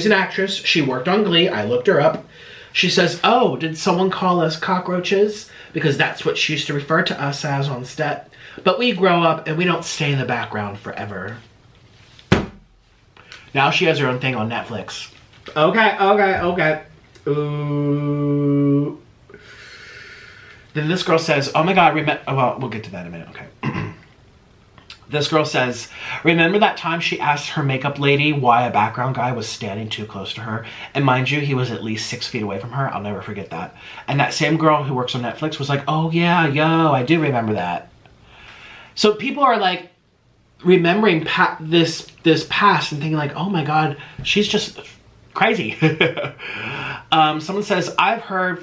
an actress. She worked on Glee. I looked her up. She says, oh, did someone call us cockroaches? Because that's what she used to refer to us as on set. But we grow up and we don't stay in the background forever. Now she has her own thing on Netflix. Okay. Ooh. Then this girl says, oh my God, well, we'll get to that in a minute, okay. This girl says, remember that time she asked her makeup lady why a background guy was standing too close to her? And mind you, he was at least 6 feet away from her. I'll never forget that. And that same girl who works on Netflix was like, oh yeah, I do remember that. So people are like remembering this past and thinking like, oh my God, she's just crazy. Someone says, I've heard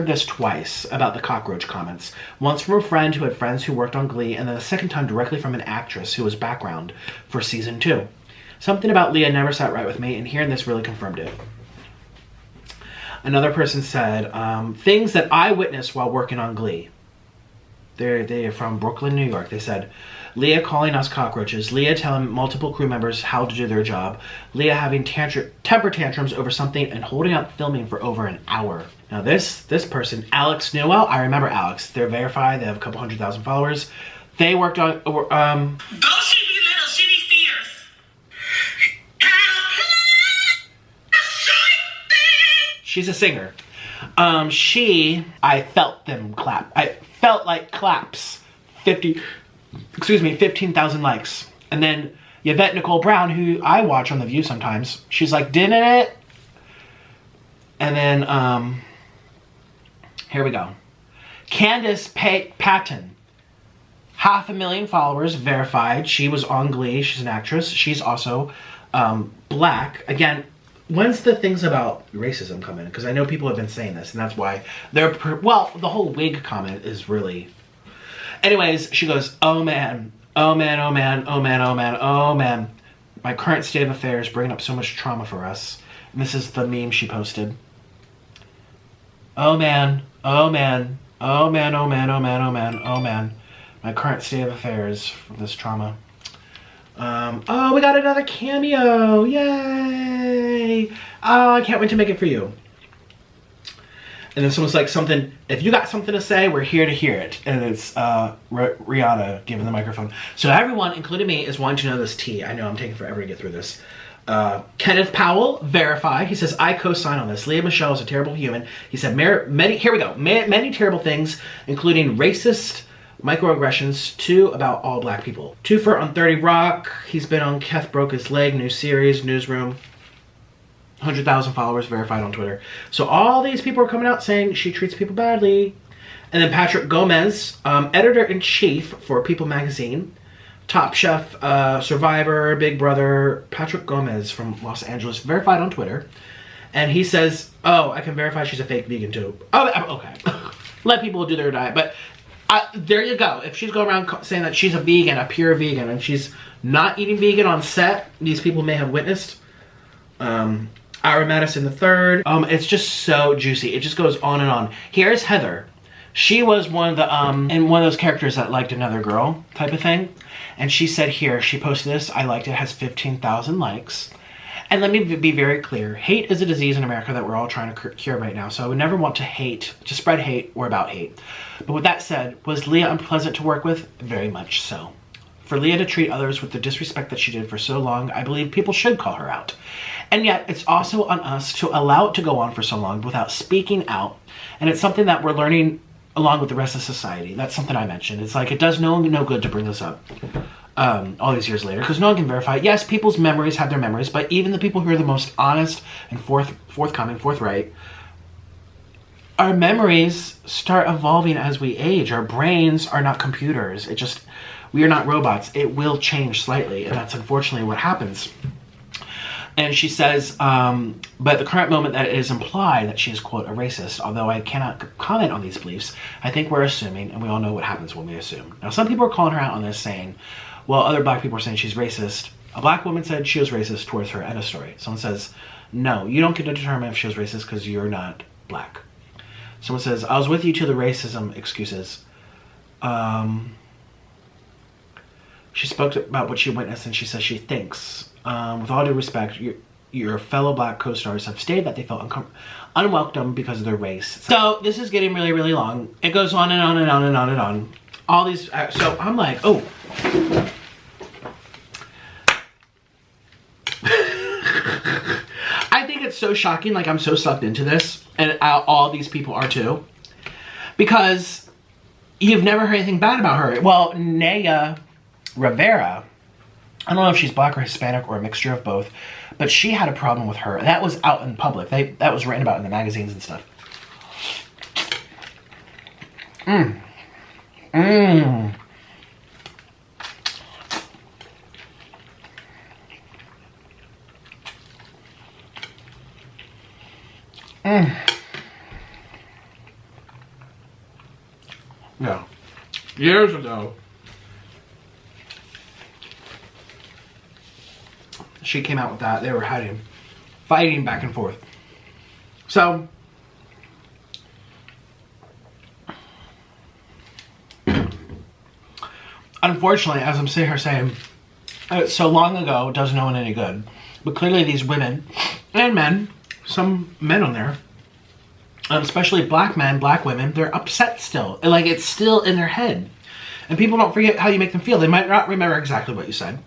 this twice about the cockroach comments. Once from a friend who had friends who worked on Glee, and then the second time directly from an actress who was background for season 2. Something about Leah never sat right with me, and hearing this really confirmed it. Another person said, things that I witnessed while working on Glee. They're from Brooklyn, New York. They said, Leah calling us cockroaches. Leah telling multiple crew members how to do their job. Leah having temper tantrums over something and holding up filming for over an hour. Now this person, Alex Newell, I remember Alex. They're verified. They have a couple 100,000 followers. They worked on... Go she be little, she be fierce. She's a singer. I felt them clap. I felt like claps. 15,000 likes. And then Yvette Nicole Brown, who I watch on The View sometimes, she's like, didn't it? And then, here we go. Candace Patton, 500,000 followers, verified. She was on Glee. She's an actress. She's also black. Again, when's the things about racism come in? Because I know people have been saying this, and that's why they're... well, the whole wig comment is really... Anyways, she goes, oh man, oh man, oh man, oh man, oh man, oh man. My current state of affairs bringing up so much trauma for us. And this is the meme she posted. Oh man, oh man, oh man, oh man, oh man, oh man, oh man. My current state of affairs from this trauma. Oh, we got another cameo, yay. Oh, I can't wait to make it for you. And then someone's like, something, if you got something to say, we're here to hear it. And it's Rihanna giving the microphone. So everyone, including me, is wanting to know this tea. I know I'm taking forever to get through this. Kenneth Powell, verify. He says, I co-sign on this. Leah Michelle is a terrible human. He said, here we go. Many terrible things, including racist microaggressions, 2 about all black people. 2 for on 30 Rock. He's been on Keth Broke His Leg, new series, Newsroom. 100,000 followers, verified on Twitter. So all these people are coming out saying she treats people badly. And then Patrick Gomez, editor-in-chief for People magazine, Top Chef, Survivor, Big Brother, Patrick Gomez from Los Angeles, verified on Twitter. And he says, oh, I can verify she's a fake vegan too. Oh, okay. Let people do their diet. But there you go. If she's going around saying that she's a vegan, a pure vegan, and she's not eating vegan on set, these people may have witnessed. Ira Madison III. It's just so juicy. It just goes on and on. Here's Heather. She was one of the, and one of those characters that liked another girl type of thing. And she said here, she posted this, I liked it, has 15,000 likes. And let me be very clear. Hate is a disease in America that we're all trying to cure right now. So I would never want to spread hate or about hate. But with that said, was Leah unpleasant to work with? Very much so. For Leah to treat others with the disrespect that she did for so long, I believe people should call her out. And yet, it's also on us to allow it to go on for so long without speaking out. And it's something that we're learning along with the rest of society. That's something I mentioned. It's like, it does no good to bring this up all these years later, because no one can verify it. Yes, people's memories have their memories, but even the people who are the most honest and forthright, our memories start evolving as we age. Our brains are not computers. We are not robots. It will change slightly, and that's unfortunately what happens. And she says, but the current moment that it is implied that she is, quote, a racist, although I cannot comment on these beliefs, I think we're assuming, and we all know what happens when we assume. Now, some people are calling her out on this, saying, well, other black people are saying she's racist. A black woman said she was racist towards her, end of story. Someone says, no, you don't get to determine if she was racist because you're not black. Someone says, I was with you to the racism excuses. She spoke about what she witnessed, and she says she thinks, with all due respect, your fellow black co-stars have stated that they felt unwelcome because of their race. So this is getting really, really long. It goes on and on and on and on and on. All these, so I'm like, oh. I think it's so shocking, like I'm so sucked into this, and all these people are too, because you've never heard anything bad about her. Well, Naya Rivera, I don't know if she's black or Hispanic or a mixture of both, but she had a problem with her. That was out in public. That was written about in the magazines and stuff. Yeah. Years ago, she came out with that. They were fighting back and forth. So, unfortunately, as I'm sitting here saying, so long ago does no one any good. But clearly these women and men, some men on there, especially black men, black women, they're upset still. Like, it's still in their head. And people don't forget how you make them feel. They might not remember exactly what you said.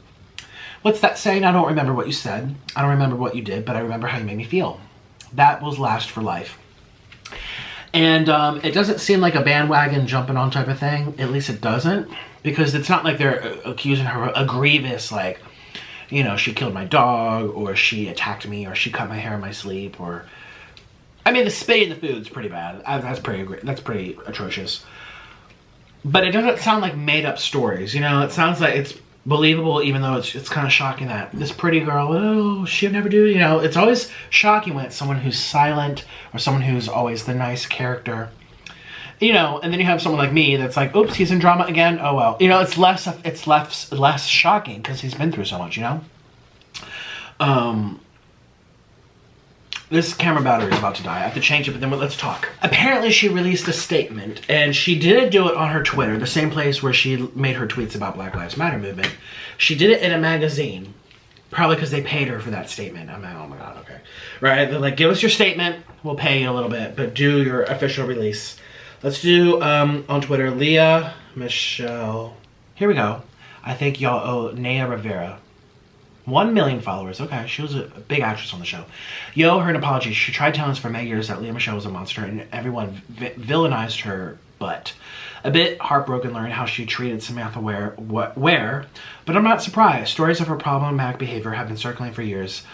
What's that saying? I don't remember what you said. I don't remember what you did, but I remember how you made me feel. That will last for life. And it doesn't seem like a bandwagon jumping on type of thing. At least it doesn't. Because it's not like they're accusing her of a grievous, like, you know, she killed my dog, or she attacked me, or she cut my hair in my sleep, or... I mean, the spitting the food's pretty bad. That's pretty atrocious. But it doesn't sound like made-up stories, you know? It sounds like it's believable, even though it's kind of shocking that this pretty girl, oh, she'd never do it, you know? It's always shocking when it's someone who's silent, or someone who's always the nice character. You know, and then you have someone like me that's like, oops, he's in drama again, oh well. You know, it's less shocking, because he's been through so much, you know? This camera battery is about to die. I have to change it, but then let's talk. Apparently she released a statement, and she didn't do it on her Twitter, the same place where she made her tweets about Black Lives Matter movement. She did it in a magazine, probably because they paid her for that statement. I'm like, oh my god, okay. Right, they're like, give us your statement, we'll pay you a little bit, but do your official release. Let's do, on Twitter, Leah Michelle. Here we go. I think y'all owe Naya Rivera 1 million followers. Okay, she was a big actress on the show. Yo, her an apology. She tried telling us for many years that Leah Michelle was a monster, and everyone villainized her butt. A bit heartbroken learning how she treated Samantha Ware, but I'm not surprised. Stories of her problematic behavior have been circling for years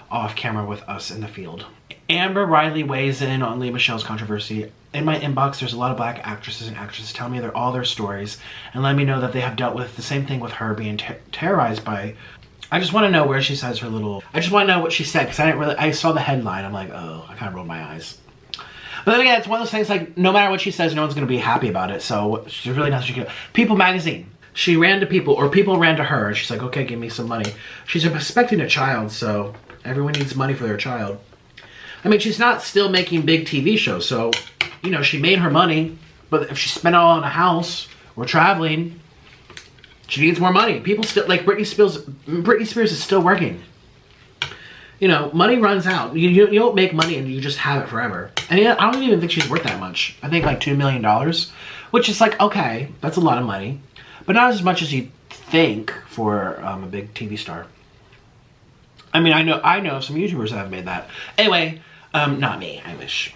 off camera with us in the field. Amber Riley weighs in on Leah Michelle's controversy. In my inbox, there's a lot of black actresses and actresses telling me all their stories and letting me know that they have dealt with the same thing with her being terrorized by... I just want to know where she says her little... I just want to know what she said, because I saw the headline. I'm like, oh, I kind of rolled my eyes. But then again, it's one of those things like, no matter what she says, no one's going to be happy about it. So there's really nothing she can do. People Magazine. She ran to people, or people ran to her, and she's like, okay, give me some money. She's expecting a child, so everyone needs money for their child. I mean, she's not still making big TV shows, so, you know, she made her money. But if she spent it all on a house or traveling... She needs more money. People still, like Britney Spears is still working. You know, money runs out. You don't make money and you just have it forever. And yeah, I don't even think she's worth that much. I think like $2 million, which is like, okay, that's a lot of money. But not as much as you think for a big TV star. I mean, I know of some YouTubers that have made that. Anyway, not me, I wish.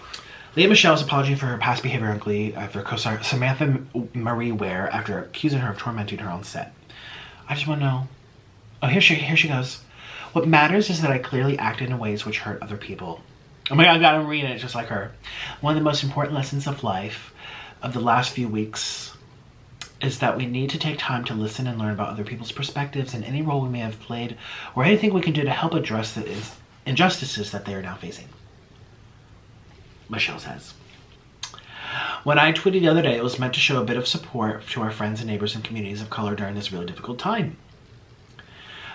Leah Michelle's apology for her past behavior on Glee after co-star Samantha Marie Ware after accusing her of tormenting her on set. I just want to know... Oh, here she goes. What matters is that I clearly acted in ways which hurt other people. Oh my god, I gotta read it just like her. One of the most important lessons of life of the last few weeks is that we need to take time to listen and learn about other people's perspectives and any role we may have played or anything we can do to help address the injustices that they are now facing. Michelle says. When I tweeted the other day, it was meant to show a bit of support to our friends and neighbors and communities of color during this really difficult time.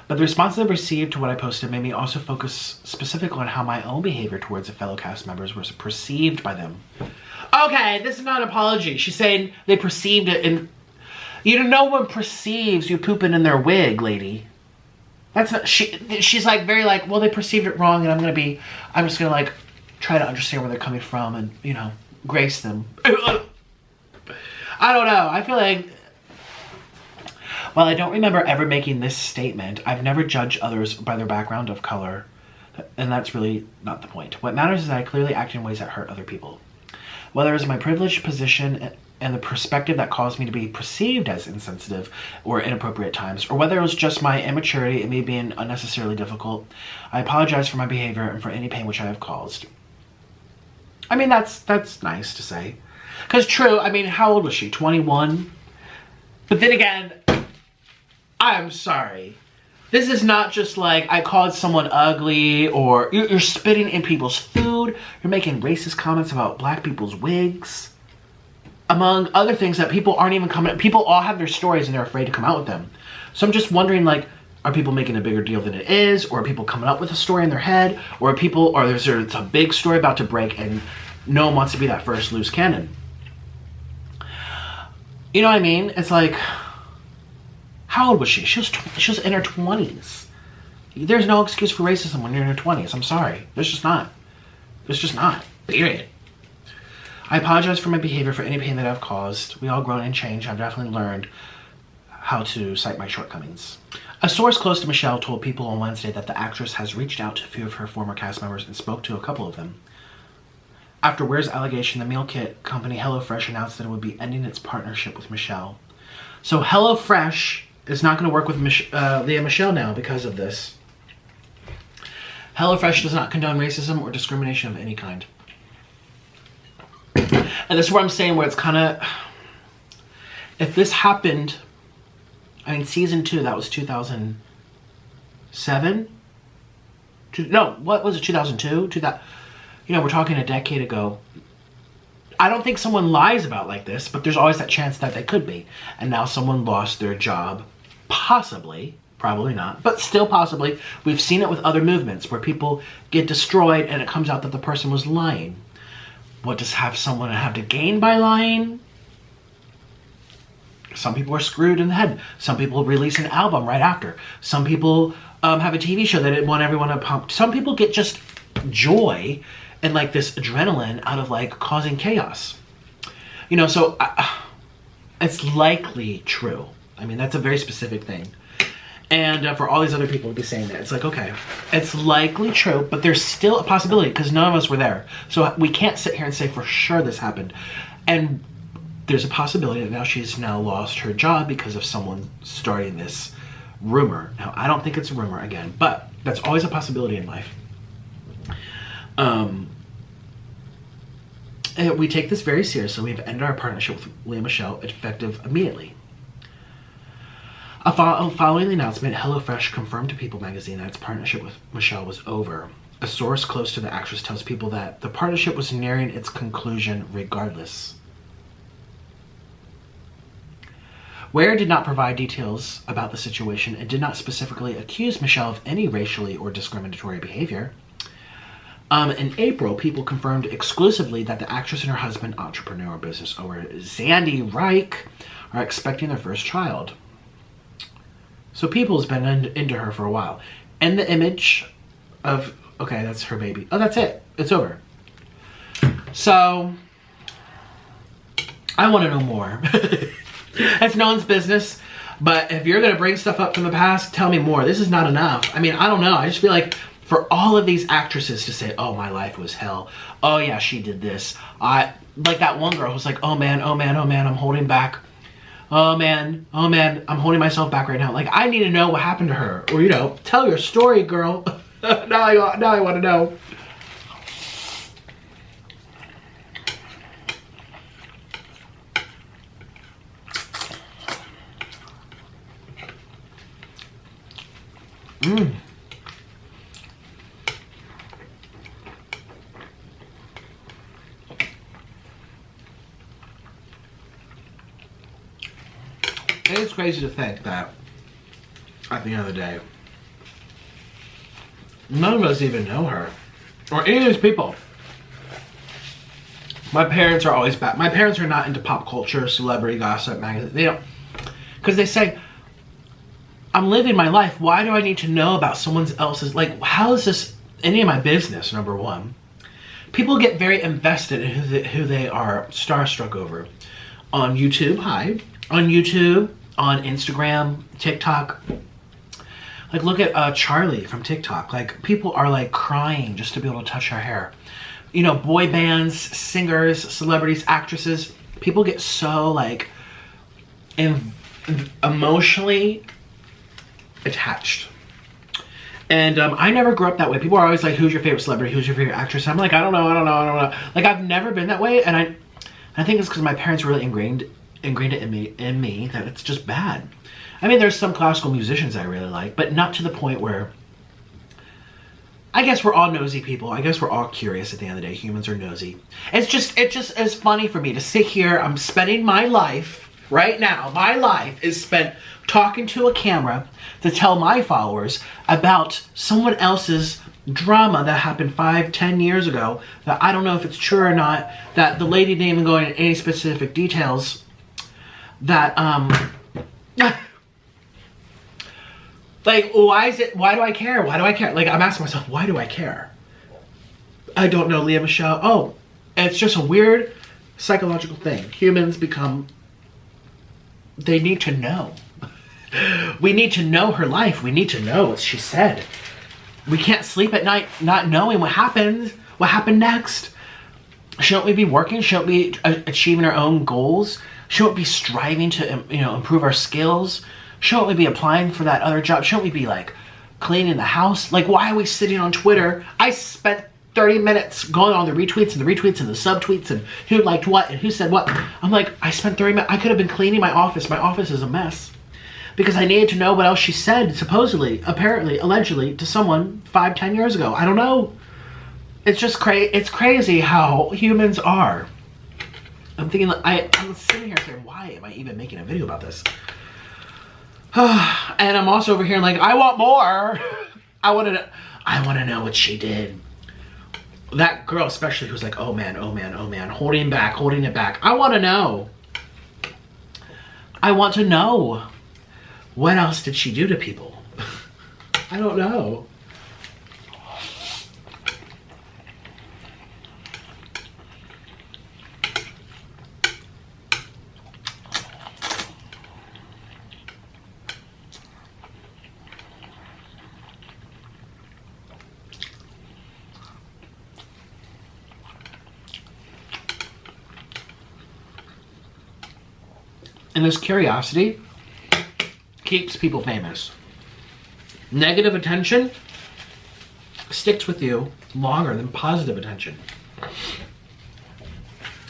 But the response I received to what I posted made me also focus specifically on how my own behavior towards the fellow cast members was perceived by them. Okay, this is not an apology. She's saying they perceived it in... You know, no one perceives you pooping in their wig, lady. That's not... She's like, very like, well, they perceived it wrong and I'm just gonna like... try to understand where they're coming from and, you know, grace them. I don't know. I feel like... While I don't remember ever making this statement, I've never judged others by their background of color. And that's really not the point. What matters is that I clearly act in ways that hurt other people. Whether it's my privileged position and the perspective that caused me to be perceived as insensitive or inappropriate at times, or whether it was just my immaturity and me being unnecessarily difficult, I apologize for my behavior and for any pain which I have caused. I mean, that's nice to say. Because true, I mean, how old was she? 21? But then again, I'm sorry. This is not just like I called someone ugly or you're spitting in people's food. You're making racist comments about black people's wigs. Among other things that people aren't even coming... People all have their stories and they're afraid to come out with them. So I'm just wondering, like, are people making a bigger deal than it is? Or are people coming up with a story in their head? Or there's a big story about to break and no one wants to be that first loose cannon? You know what I mean? It's like... How old was she? She was in her 20s. There's no excuse for racism when you're in your 20s. I'm sorry. There's just not. There's just not. Period. I apologize for my behavior, for any pain that I've caused. We all grown and changed. I've definitely learned how to cite my shortcomings. A source close to Michelle told People on Wednesday that the actress has reached out to a few of her former cast members and spoke to a couple of them. After Ware's allegation, the meal kit company HelloFresh announced that it would be ending its partnership with Michelle. So HelloFresh is not going to work with Lea Michele now because of this. HelloFresh does not condone racism or discrimination of any kind. And this is where I'm saying where it's kind of... If this happened... I mean, season 2, that was 2007? No, what was it, 2002? You know, we're talking a decade ago. I don't think someone lies about like this, but there's always that chance that they could be. And now someone lost their job. Possibly. Probably not. But still possibly. We've seen it with other movements where people get destroyed and it comes out that the person was lying. What does someone have to gain by lying? Some people are screwed in the head. Some people release an album right after. Some people have a TV show that want everyone to pump. Some people get just joy and like this adrenaline out of like causing chaos. You know, so it's likely true. I mean, that's a very specific thing. And for all these other people to be saying that, it's like, okay, it's likely true, but there's still a possibility because none of us were there. So we can't sit here and say for sure this happened. And there's a possibility that now she's now lost her job because of someone starting this rumor. Now, I don't think it's a rumor again, but that's always a possibility in life. And we take this very seriously. We've ended our partnership with Lea Michele effective immediately. Following the announcement, HelloFresh confirmed to People magazine that its partnership with Michelle was over. A source close to the actress tells People that the partnership was nearing its conclusion regardless. Ware did not provide details about the situation and did not specifically accuse Michelle of any racially or discriminatory behavior. In April, People confirmed exclusively that the actress and her husband, entrepreneur business owner Zandy Reich, are expecting their first child. So People's been into her for a while. And the image of, okay, that's her baby. Oh, that's it. It's over. So, I want to know more. It's no one's business. But if you're going to bring stuff up from the past, tell me more. This is not enough. I mean, I don't know. I just feel like for all of these actresses to say, oh, my life was hell. Oh, yeah, she did this. Like that one girl who's like, oh, man, I'm holding back. Oh man, I'm holding myself back right now. Like, I need to know what happened to her. Or, you know, tell your story, girl. now I want to know. It's crazy to think that at the end of the day, none of us even know her or any of these people. My parents are always bad. My parents are not into pop culture, celebrity gossip, magazine. They don't, because they say, I'm living my life. Why do I need to know about someone else's? Like, how is this any of my business? Number one, people get very invested in who they are starstruck over. On YouTube, on YouTube, on Instagram, TikTok. Like, look at Charlie from TikTok. Like, people are like crying just to be able to touch her hair. You know, boy bands, singers, celebrities, actresses. People get so like emotionally attached. And I never grew up that way. People are always like, who's your favorite celebrity? Who's your favorite actress? I'm like, I don't know. Like, I've never been that way. And I think it's because my parents really ingrained it in me that it's just bad. I mean, there's some classical musicians I really like, but not to the point where... I guess we're all nosy people. I guess we're all curious at the end of the day. Humans are nosy. It's just as funny for me to sit here. I'm spending my life, right now, my life is spent talking to a camera to tell my followers about someone else's drama that happened 5-10 years ago that I don't know if it's true or not, that the lady didn't even go into any specific details, that Like, why do I care? Why do I care? Like, I'm asking myself, why do I care? I don't know, Leah Michelle. Oh, it's just a weird psychological thing. Humans become, they need to know. We need to know her life. We need to know what she said. We can't sleep at night not knowing what happened next. Shouldn't we be working? Shouldn't we be achieving our own goals? Shouldn't we be striving to, improve our skills? Shouldn't we be applying for that other job? Shouldn't we be, like, cleaning the house? Like, why are we sitting on Twitter? I spent 30 minutes going on the retweets and the subtweets and who liked what and who said what. I'm like, I spent 30 minutes. I could have been cleaning my office. My office is a mess. Because I needed to know what else she said, supposedly, apparently, allegedly, to someone 5-10 years ago. I don't know. It's just it's crazy how humans are. I'm thinking, I'm sitting here saying, why am I even making a video about this? And I'm also over here like, I want more. I want to know what she did. That girl especially who's like, oh man, holding it back. I want to know. I want to know. What else did she do to people? I don't know. And this curiosity keeps people famous. Negative attention sticks with you longer than positive attention.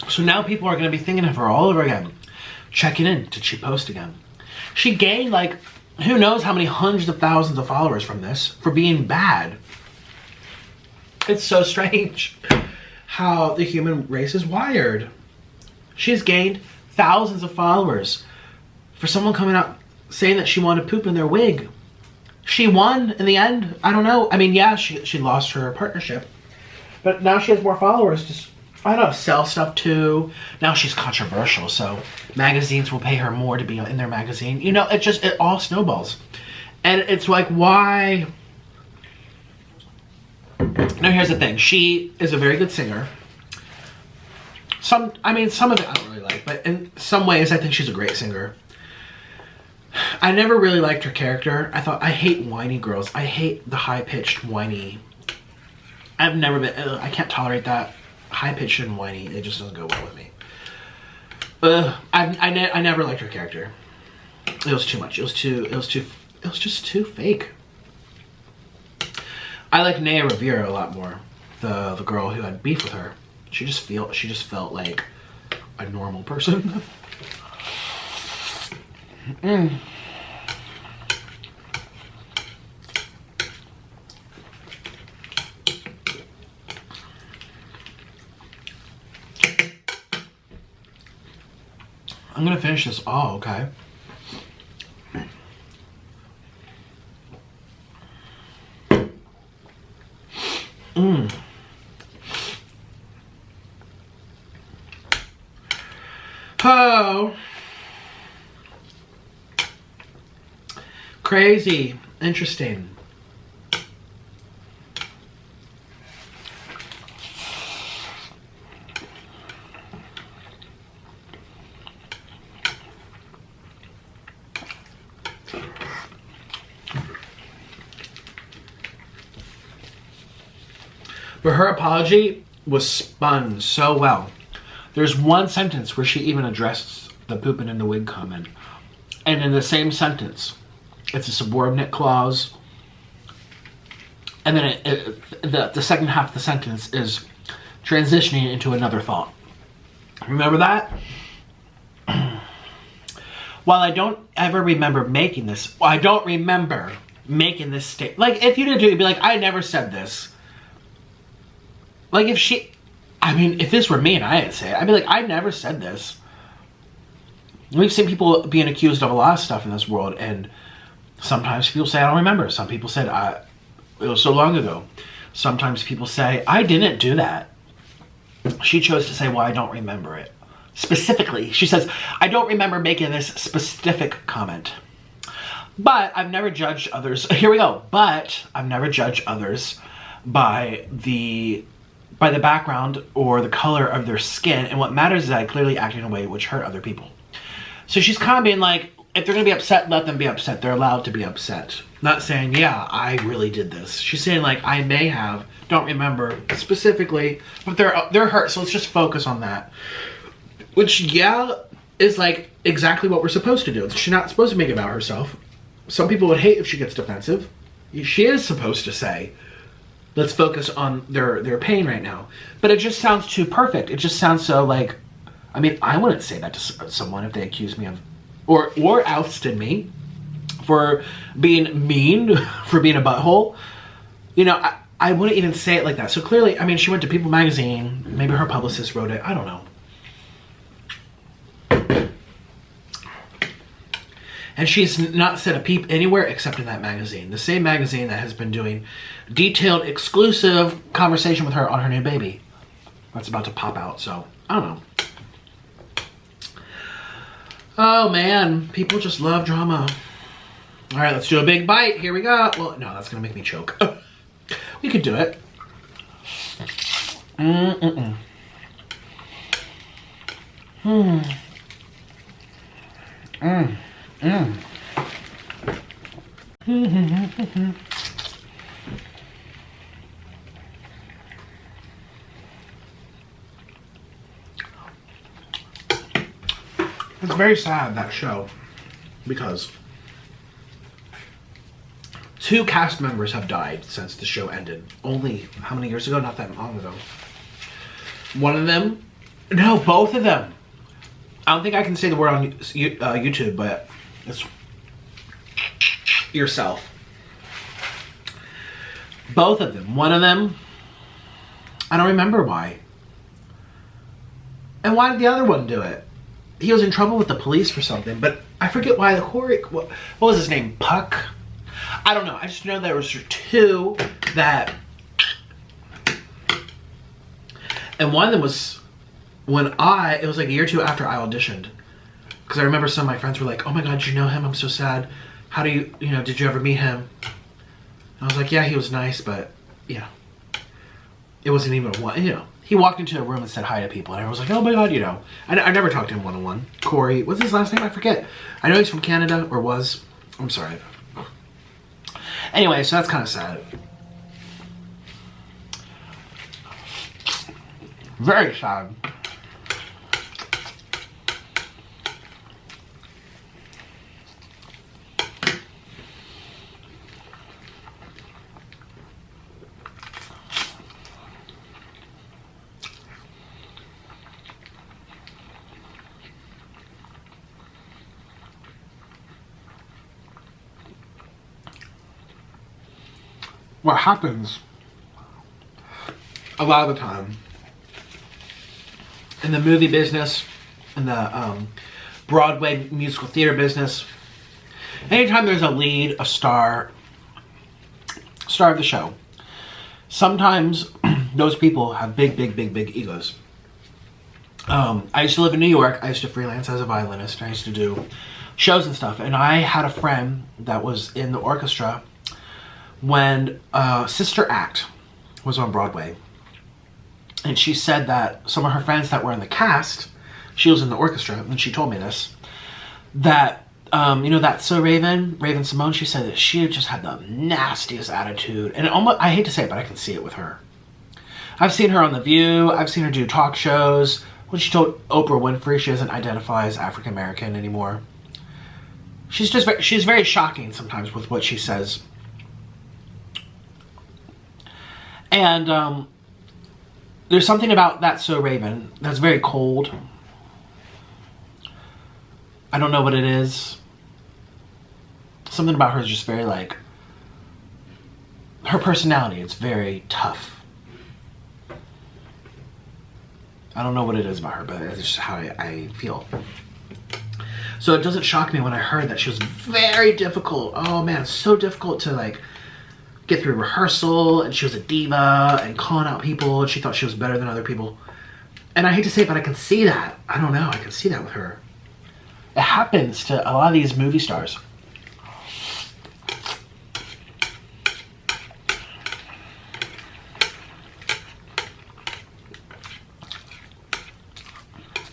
So now people are going to be thinking of her all over again. Checking in. Did she post again? She gained like, who knows how many hundreds of thousands of followers from this for being bad. It's so strange how the human race is wired. She's gained thousands of followers for someone coming out saying that she wanted poop in their wig. She won in the end. I don't know. I mean, yeah, she lost her partnership. But now she has more followers to, I don't know, sell stuff to. Now she's controversial, so magazines will pay her more to be in their magazine. You know, it all snowballs. And it's like, why? Now here's the thing. She is a very good singer. Some of it I don't really like, but in some ways I think she's a great singer. I never really liked her character. I hate whiny girls. I hate the high-pitched whiny. I've never been, I can't tolerate that. High-pitched and whiny, it just doesn't go well with me. I never liked her character. It was too much. It was just too fake. I like Naya Rivera a lot more. The girl who had beef with her. She just felt like a normal person. I'm gonna finish this all, okay? Oh. Crazy. Interesting. But her apology was spun so well. There's one sentence where she even addressed the pooping in the wig comment. And in the same sentence, it's a subordinate clause. And then the second half of the sentence is transitioning into another thought. Remember that? While I don't ever remember making this, statement. Like, if you did do it, you'd be like, I never said this. Like, if this were me and I didn't say it, I'd be like, I never said this. We've seen people being accused of a lot of stuff in this world, and sometimes people say, I don't remember. Some people said, it was so long ago. Sometimes people say, I didn't do that. She chose to say, well, I don't remember it. Specifically, she says, I don't remember making this specific comment. But I've never judged others. Here we go. But I've never judged others by the background or the color of their skin. And what matters is that I clearly acted in a way which hurt other people. So she's kind of being like, if they're going to be upset, let them be upset. They're allowed to be upset. Not saying, yeah, I really did this. She's saying, like, I may have, don't remember specifically, but they're hurt. So let's just focus on that. Which, yeah, is like exactly what we're supposed to do. She's not supposed to make it about herself. Some people would hate if she gets defensive. She is supposed to say, let's focus on their pain right now. But it just sounds too perfect. It just sounds so like, I mean, I wouldn't say that to someone if they accused me of, or ousted me for being mean, for being a butthole. You know, I wouldn't even say it like that. So clearly, I mean, she went to People magazine. Maybe her publicist wrote it. I don't know. And she's not said a peep anywhere except in that magazine. The same magazine that has been doing detailed, exclusive conversation with her on her new baby. That's about to pop out, so I don't know. Oh man, people just love drama. All right, let's do a big bite. Here we go. Well, no, that's gonna make me choke. We could do it. Mm-mm-mm. Mm. Mm. Mm. It's very sad, that show, because 2 cast members have died since the show ended. Only, how many years ago? Not that long ago. One of them, no, both of them. I don't think I can say the word on YouTube, but it's yourself. Both of them. One of them, I don't remember why. And why did the other one do it? He was in trouble with the police for something, but I forget why. The Corey, what was his name? Puck? I don't know. I just know there was 2 that, and one of them was when it was like a year or 2 after I auditioned. Because I remember some of my friends were like, oh my God, you know him? I'm so sad. How do you know, did you ever meet him? And I was like, yeah, he was nice, but, you know, it wasn't even one, you know. He walked into a room and said hi to people, and I was like, oh my God, you know. I never talked to him one-on-one. Corey, what's his last name? I forget. I know he's from Canada, or was. I'm sorry. Anyway, so that's kind of sad. Very sad. What happens a lot of the time in the movie business, in the Broadway musical theater business, anytime there's a lead, a star of the show, sometimes those people have big egos. I used to live in New York. I used to freelance as a violinist. I used to do shows and stuff, and I had a friend that was in the orchestra when Sister Act was on Broadway. And she said that some of her friends that were in the cast, she was in the orchestra, and she told me this, that, you know, that So Raven Simone, she said that she just had the nastiest attitude. And almost, I hate to say it, but I can see it with her. I've seen her on The View. I've seen her do talk shows. When she told Oprah Winfrey she doesn't identify as African American anymore. She's very shocking sometimes with what she says. And there's something about that So Raven that's very cold. I don't know what it is. Something about her is just very like, her personality, it's very tough. I don't know what it is about her, but it's just how I feel. So it doesn't shock me when I heard that she was very difficult. Oh man, so difficult to like get through rehearsal, and she was a diva and calling out people, and she thought she was better than other people. And I hate to say it, but I can see that. I don't know, I can see that with her. It happens to a lot of these movie stars.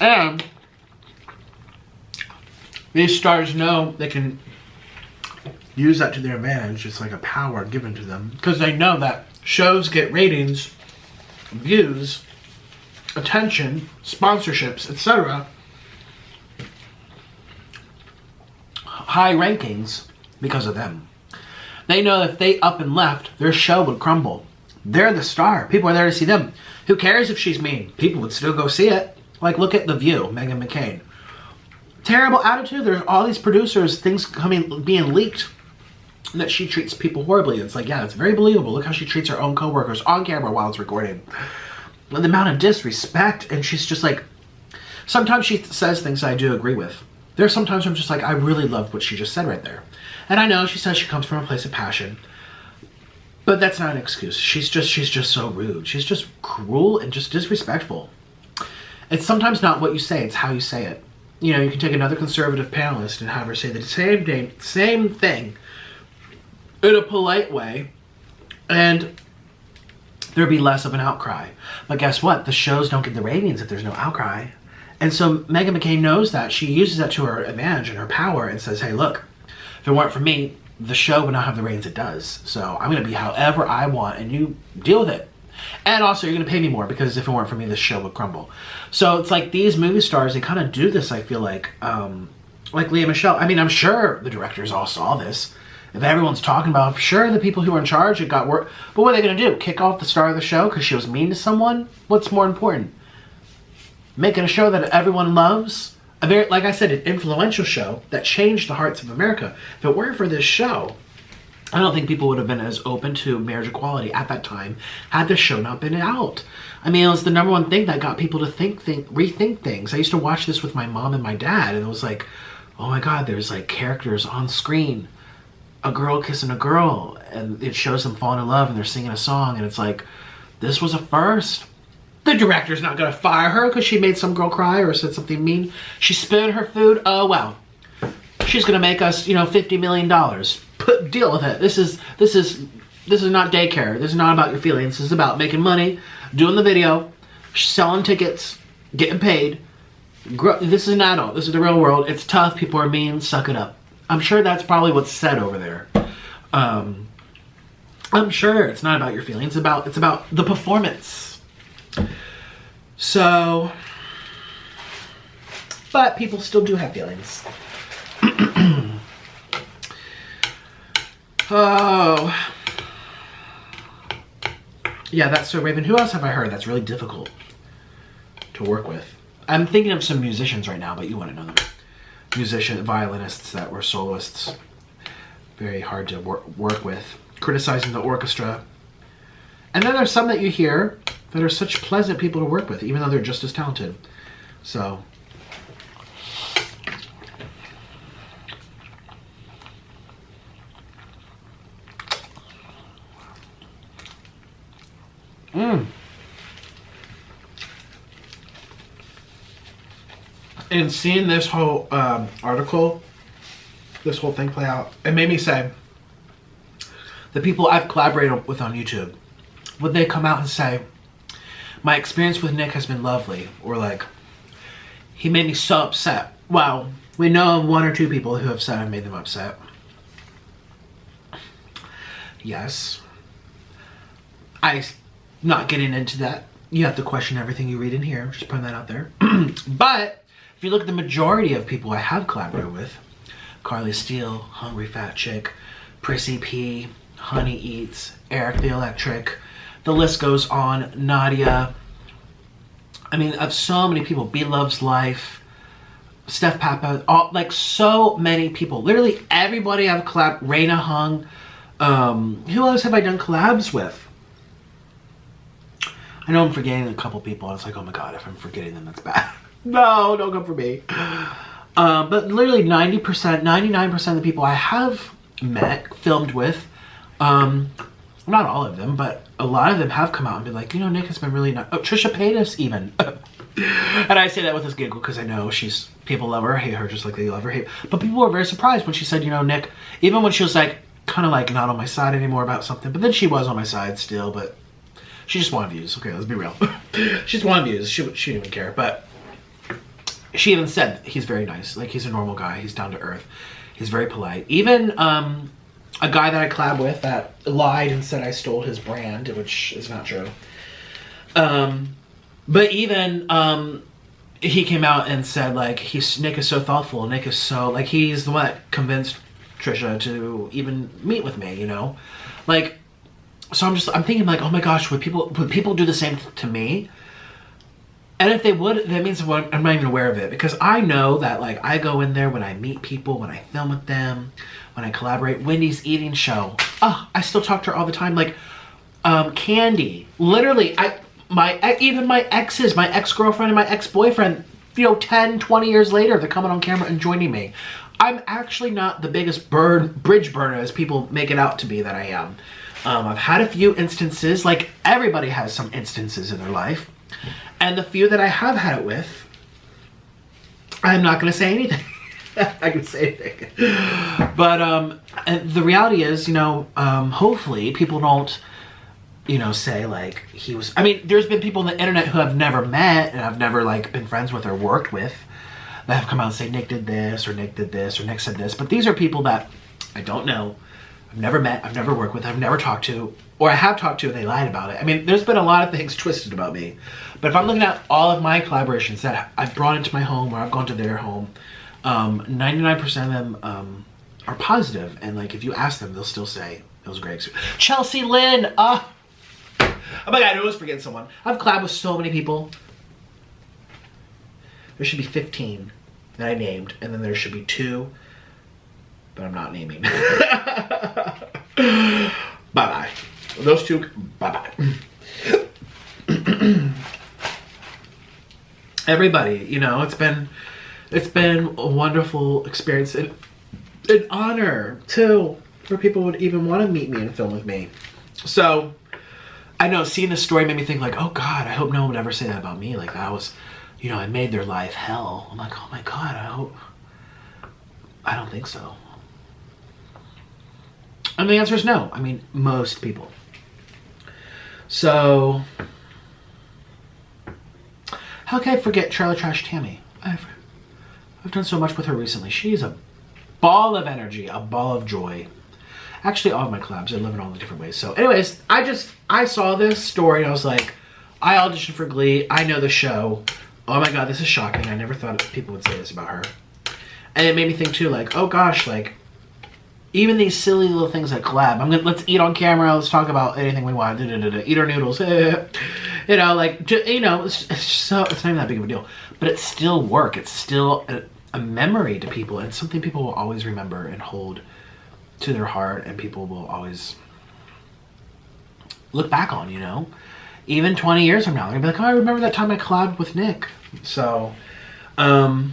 And these stars know they can use that to their advantage. It's like a power given to them. Because they know that shows get ratings, views, attention, sponsorships, etc. High rankings because of them. They know if they up and left, their show would crumble. They're the star. People are there to see them. Who cares if she's mean? People would still go see it. Like, look at The View, Meghan McCain. Terrible attitude. There's all these producers, things being leaked that she treats people horribly. It's like, yeah, it's very believable. Look how she treats her own coworkers on camera while it's recording. And the amount of disrespect, and she's just like, sometimes she says things I do agree with. There's sometimes I'm just like, I really love what she just said right there. And I know she says she comes from a place of passion, but that's not an excuse. She's just so rude. She's just cruel and just disrespectful. It's sometimes not what you say, it's how you say it. You know, you can take another conservative panelist and have her say the same thing in a polite way, and there'd be less of an outcry. But guess what? The shows don't get the ratings if there's no outcry. And so Meghan McCain knows that. She uses that to her advantage and her power and says, hey, look, if it weren't for me, the show would not have the ratings it does. So I'm going to be however I want, and you deal with it. And also, you're going to pay me more, because if it weren't for me, the show would crumble. So it's like these movie stars, they kind of do this, I feel like Lea Michele. I mean, I'm sure the directors all saw this. If everyone's talking about it, I'm sure the people who were in charge, it got work. But what are they going to do? Kick off the star of the show because she was mean to someone? What's more important? Making a show that everyone loves? A very, like I said, an influential show that changed the hearts of America. If it weren't for this show, I don't think people would have been as open to marriage equality at that time had this show not been out. I mean, it was the number one thing that got people to rethink things. I used to watch this with my mom and my dad, and it was like, oh my God, there's like characters on screen. A girl kissing a girl, and it shows them falling in love, and they're singing a song, and it's like, this was a first. The director's not gonna fire her because she made some girl cry or said something mean. She spilled her food. Oh well, she's gonna make us, $50 million. Deal with it. This is not daycare. This is not about your feelings. This is about making money, doing the video, selling tickets, getting paid. This is an adult. This is the real world. It's tough. People are mean. Suck it up. I'm sure that's probably what's said over there. I'm sure it's not about your feelings. It's about the performance. So, but people still do have feelings. Oh. Yeah, that's so Raven. Who else have I heard that's really difficult to work with? I'm thinking of some musicians right now, but you want to know them. Violinists that were soloists. Very hard to work with. Criticizing the orchestra. And then there's some that you hear that are such pleasant people to work with, even though they're just as talented. So. And seeing this whole article, this whole thing play out, it made me say, the people I've collaborated with on YouTube, would they come out and say, my experience with Nick has been lovely, or like, he made me so upset. Well, we know of one or two people who have said I made them upset. Yes. I'm not getting into that. You have to question everything you read in here. Just putting that out there. But if you look at the majority of people I have collaborated with, Carly Steele, Hungry Fat Chick, Prissy P, Honey Eats, Eric the Electric, the list goes on, Nadia. I mean, of so many people, B Loves Life, Steph Papa, like so many people. Literally everybody I've collabed, Raina Hung. Who else have I done collabs with? I know I'm forgetting a couple people, and it's like, oh my God, if I'm forgetting them, that's bad. No, don't come for me. But literally 90%, 99% of the people I have met, filmed with, not all of them, but a lot of them have come out and been like, Nick has been really nice. Oh, Trisha Paytas even. And I say that with this giggle because I know people love her or hate her just like they love her hate. But people were very surprised when she said, Nick, even when she was like, kind of like not on my side anymore about something, but then she was on my side still, but she just wanted views. Okay, let's be real. She just wanted views. She didn't even care, but she even said he's very nice. Like, he's a normal guy. He's down to earth. He's very polite. Even a guy that I collab with that lied and said I stole his brand, which is not true. But even he came out and said, like, Nick is so thoughtful. Nick is so, like, he's the one that convinced Trisha to even meet with me, you know? Like, so I'm thinking, like, oh my gosh, would people do the same to me? And if they would, that means I'm not even aware of it, because I know that, like, I go in there when I meet people, when I film with them, when I collaborate. Wendy's eating show. Oh, I still talk to her all the time. Like, Candy. Literally, even my exes, my ex-girlfriend and my ex-boyfriend, you know, 10, 20 years later, they're coming on camera and joining me. I'm actually not the biggest bridge burner as people make it out to be that I am. I've had a few instances, like everybody has some instances in their life. And the few that I have had it with, I'm not going to say anything. I can say anything. But and the reality is, you know, hopefully people don't, you know, say like he was... I mean, there's been people on the internet who I've never met and I've never like been friends with or worked with that have come out and say Nick did this or Nick did this or Nick said this. But these are people that I don't know. I've never met, I've never worked with, I've never talked to, or I have talked to and they lied about it. I mean, there's been a lot of things twisted about me. But if I'm looking at all of my collaborations that I've brought into my home or I've gone to their home, 99% of them are positive. And like, if you ask them, they'll still say, it was great. Chelsea Lynn, oh my God, I was forgetting someone. I've collabed with so many people. There should be 15 that I named, and then there should be 2 but I'm not naming. Bye-bye. Those 2, bye-bye. Everybody, you know, it's been a wonderful experience and an honor, too, for people would even want to meet me and film with me. So, I know, seeing this story made me think, like, oh, God, I hope no one would ever say that about me. Like, that was, you know, I made their life hell. I'm like, oh, my God, I don't think so. And the answer is no. I mean, most people. So, how can I forget Trailer Trash Tammy? I've done so much with her recently. She's a ball of energy, a ball of joy. Actually, all of my collabs, I live in all the different ways. So anyways, I saw this story and I was like, I auditioned for Glee. I know the show. Oh my God, this is shocking. I never thought people would say this about her. And it made me think too, like, oh gosh, like, even these silly little things like collab. Let's eat on camera. Let's talk about anything we want. Eat our noodles. You know, like, you know, it's not even that big of a deal. But it's still work. It's still a memory to people. And something people will always remember and hold to their heart. And people will always look back on, you know. Even 20 years from now, they're going to be like, oh, I remember that time I collabed with Nick. So, yeah.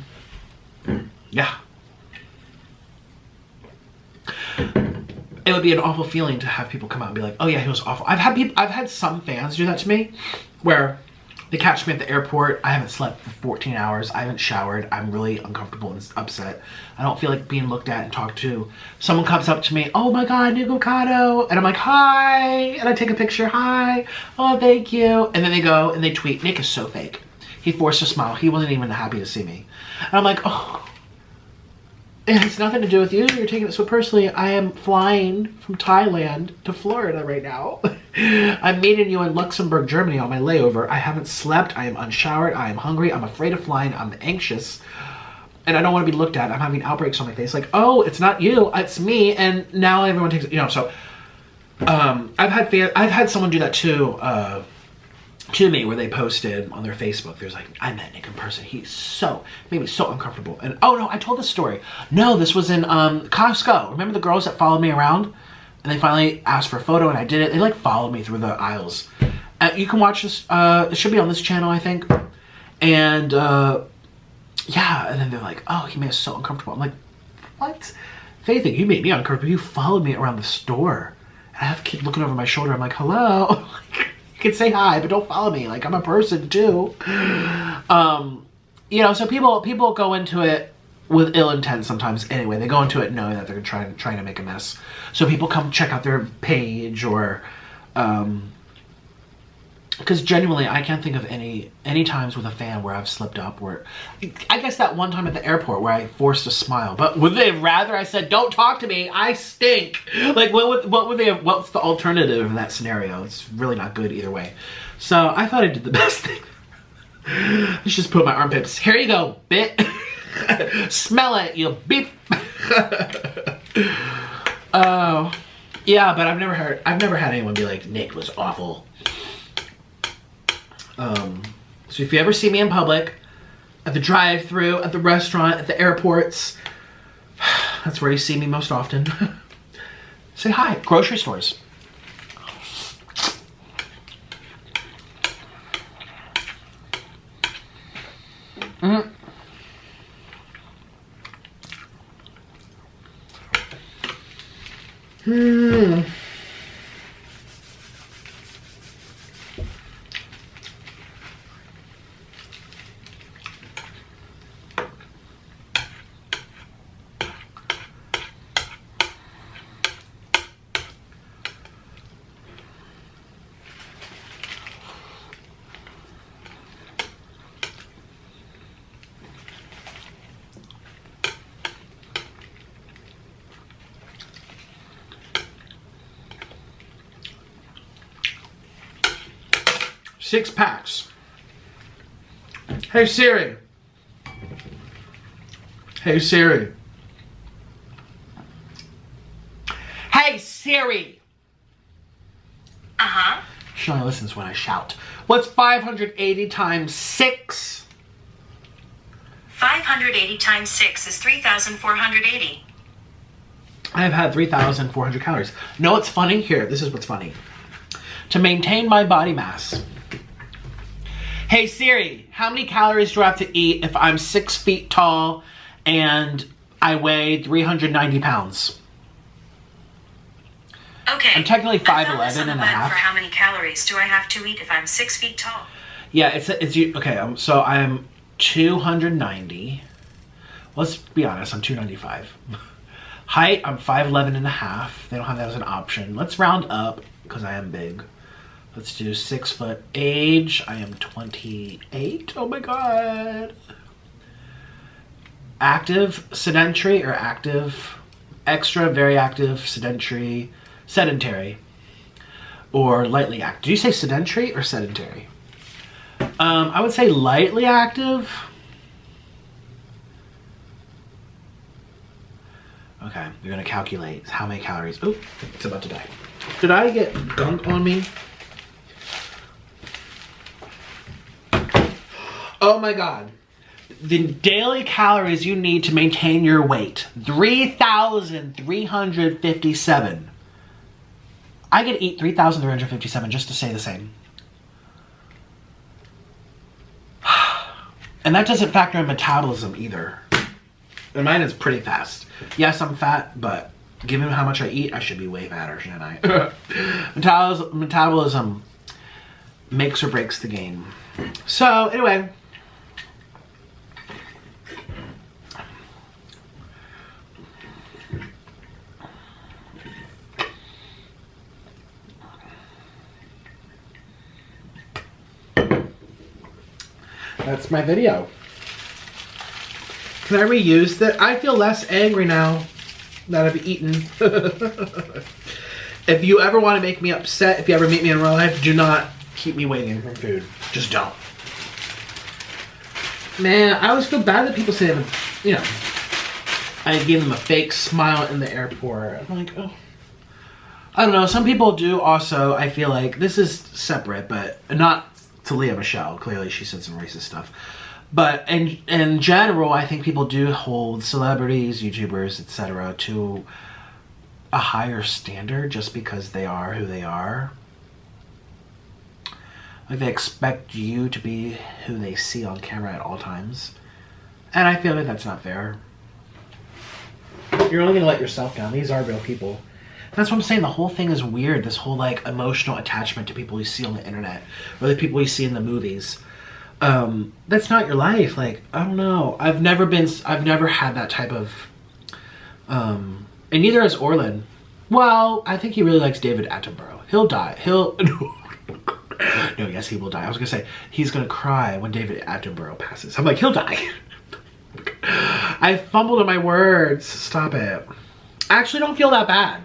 It would be an awful feeling to have people come out and be like, oh yeah, he was awful. I've had some fans do that to me where they catch me at the airport. I haven't slept for 14 hours. I haven't showered. I'm really uncomfortable and upset. I don't feel like being looked at and talked to. Someone comes up to me, oh my God, Nikocado. And I'm like, hi. And I take a picture, hi. Oh, thank you. And then they go and they tweet, Nick is so fake. He forced a smile. He wasn't even happy to see me. And I'm like, oh. It has nothing to do with you. You're taking it so personally. I am flying from Thailand to Florida right now. I'm meeting you in Luxembourg, Germany on my layover. I haven't slept. I am unshowered. I am hungry. I'm afraid of flying. I'm anxious. And I don't want to be looked at. I'm having outbreaks on my face. Like, oh, it's not you. It's me. And now everyone takes it. You know, so I've had someone do that too. To me, where they posted on their Facebook, there's like, I met Nick in person. Made me so uncomfortable. And oh no, I told this story. No, this was in Costco. Remember the girls that followed me around? And they finally asked for a photo and I did it. They like followed me through the aisles. You can watch this, it should be on this channel, I think. And yeah, and then they're like, oh, he made us so uncomfortable. I'm like, what? Faith, you made me uncomfortable. You followed me around the store. And I have to keep looking over my shoulder. I'm like, hello. You can say hi, but don't follow me. Like, I'm a person too. You know, so people go into it with ill intent sometimes. Anyway, they go into it knowing that they're trying to make a mess. So people come check out their page or because genuinely, I can't think of any times with a fan where I've slipped up. Where I guess that one time at the airport where I forced a smile. But would they rather I said, "Don't talk to me, I stink"? Like, what would they? What's the alternative in that scenario? It's really not good either way. So I thought I did the best thing. Let's just put my armpits. Here you go, bit. Smell it, you beep. Oh, yeah, but I've never had anyone be like, Nick was awful. So if you ever see me in public, at the drive-thru, at the restaurant, at the airports, that's where you see me most often. Say hi. Grocery stores. Mm. Hmm. 6 packs. Hey Siri. Hey Siri. Hey Siri. Uh-huh. She only listens when I shout. What's 580 times 6? 580 times 6 is 3,480. I've had 3,400 calories. Know what's funny? Here, this is what's funny. To maintain my body mass. Hey Siri, how many calories do I have to eat if I'm 6 feet tall and I weigh 390 pounds? Okay. I'm technically I found 5'11" this on and the a web half. For how many calories do I have to eat if I'm 6 feet tall? Yeah, it's okay. So I'm 290. Let's be honest, I'm 295. Height, I'm 5'11" and a half. They don't have that as an option. Let's round up because I am big. Let's do 6 foot. Age, I am 28. Oh my god. Active, sedentary, or active, extra, very active, sedentary, or lightly active. Do you say sedentary or sedentary? I would say lightly active. Okay, you're gonna calculate how many calories. Oh, it's about to die. Did I get gunk on me? Oh my god. The daily calories you need to maintain your weight. 3,357. I could eat 3,357 just to say the same. And that doesn't factor in metabolism either. And mine is pretty fast. Yes, I'm fat, but given how much I eat, I should be way fatter, shouldn't I? Metabolism makes or breaks the game. So, anyway. That's my video. Can I reuse that? I feel less angry now that I've eaten. If you ever want to make me upset, if you ever meet me in real life, do not keep me waiting for food. Just don't. Man, I always feel bad that people say, you know, I gave them a fake smile in the airport. I'm like, oh. I don't know. Some people do also, I feel like, this is separate, but not to Leah Michelle. Clearly she said some racist stuff. But in general, I think people do hold celebrities, YouTubers, etc. to a higher standard just because they are who they are. Like they expect you to be who they see on camera at all times. And I feel like that's not fair. You're only gonna let yourself down. These are real people. That's what I'm saying. The whole thing is weird. This whole like emotional attachment to people you see on the internet or the people you see in the movies. That's not your life. Like, I don't know. I've never had that type of, and neither has Orlin. Well, I think he really likes David Attenborough. He'll die. No, yes, he will die. I was gonna say, he's gonna cry when David Attenborough passes. I'm like, he'll die. I fumbled on my words. Stop it. I actually don't feel that bad.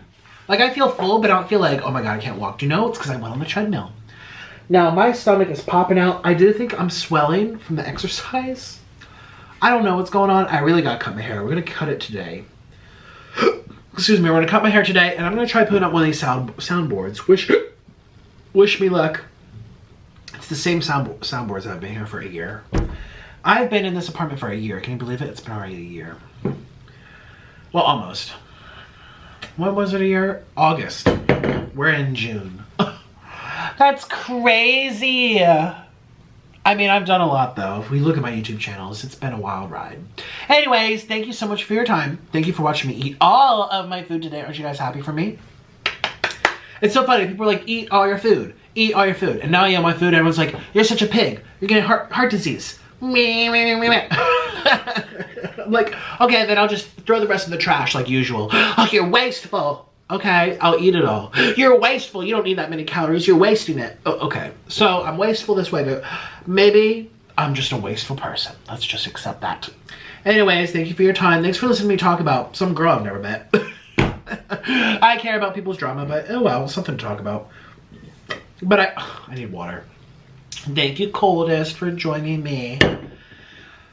Like, I feel full, but I don't feel like, oh my god, I can't walk. Do you know? It's because I went on the treadmill. Now, my stomach is popping out. I do think I'm swelling from the exercise. I don't know what's going on. I really gotta cut my hair. We're gonna cut it today. Excuse me, we're gonna cut my hair today, and I'm gonna try putting up one of these soundboards. Wish me luck. It's the same soundboards that I've been here for a year. I've been in this apartment for a year. Can you believe it? It's been already a year. Well, almost. When was it a year? August. We're in June. That's crazy. I mean, I've done a lot though. If we look at my YouTube channels, it's been a wild ride. Anyways, thank you so much for your time. Thank you for watching me eat all of my food today. Aren't you guys happy for me? It's so funny. People are like, eat all your food. Eat all your food. And now I eat all my food, everyone's like, you're such a pig. You're getting heart disease. I'm like, okay, then I'll just throw the rest in the trash like usual. Oh, you're wasteful. Okay, I'll eat it all. You're wasteful. You don't need that many calories. You're wasting it. Oh, okay, so I'm wasteful this way, but maybe I'm just a wasteful person. Let's just accept that. Anyways, thank you for your time. Thanks for listening to me talk about some girl I've never met. I care about people's drama, but oh well, something to talk about. But I need water. Thank you, Coldest, for joining me.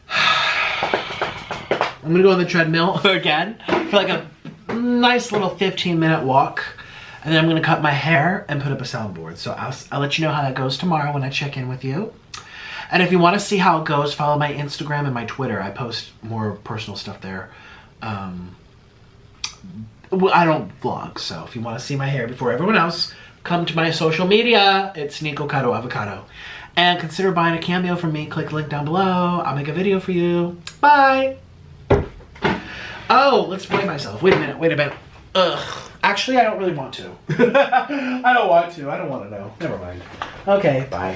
I'm gonna go on the treadmill again for like a nice little 15-minute walk, and then I'm gonna cut my hair and put up a soundboard. So I'll let you know how that goes tomorrow when I check in with you. And if you want to see how it goes, follow my Instagram and my Twitter. I post more personal stuff there. I don't vlog, so if you want to see my hair before everyone else, come to my social media. It's Nikocado Avocado. And consider buying a cameo from me. Click the link down below. I'll make a video for you. Bye. Oh, let's weigh myself. Wait a minute. Ugh. Actually, I don't really want to. I don't want to know. Never mind. Okay, bye.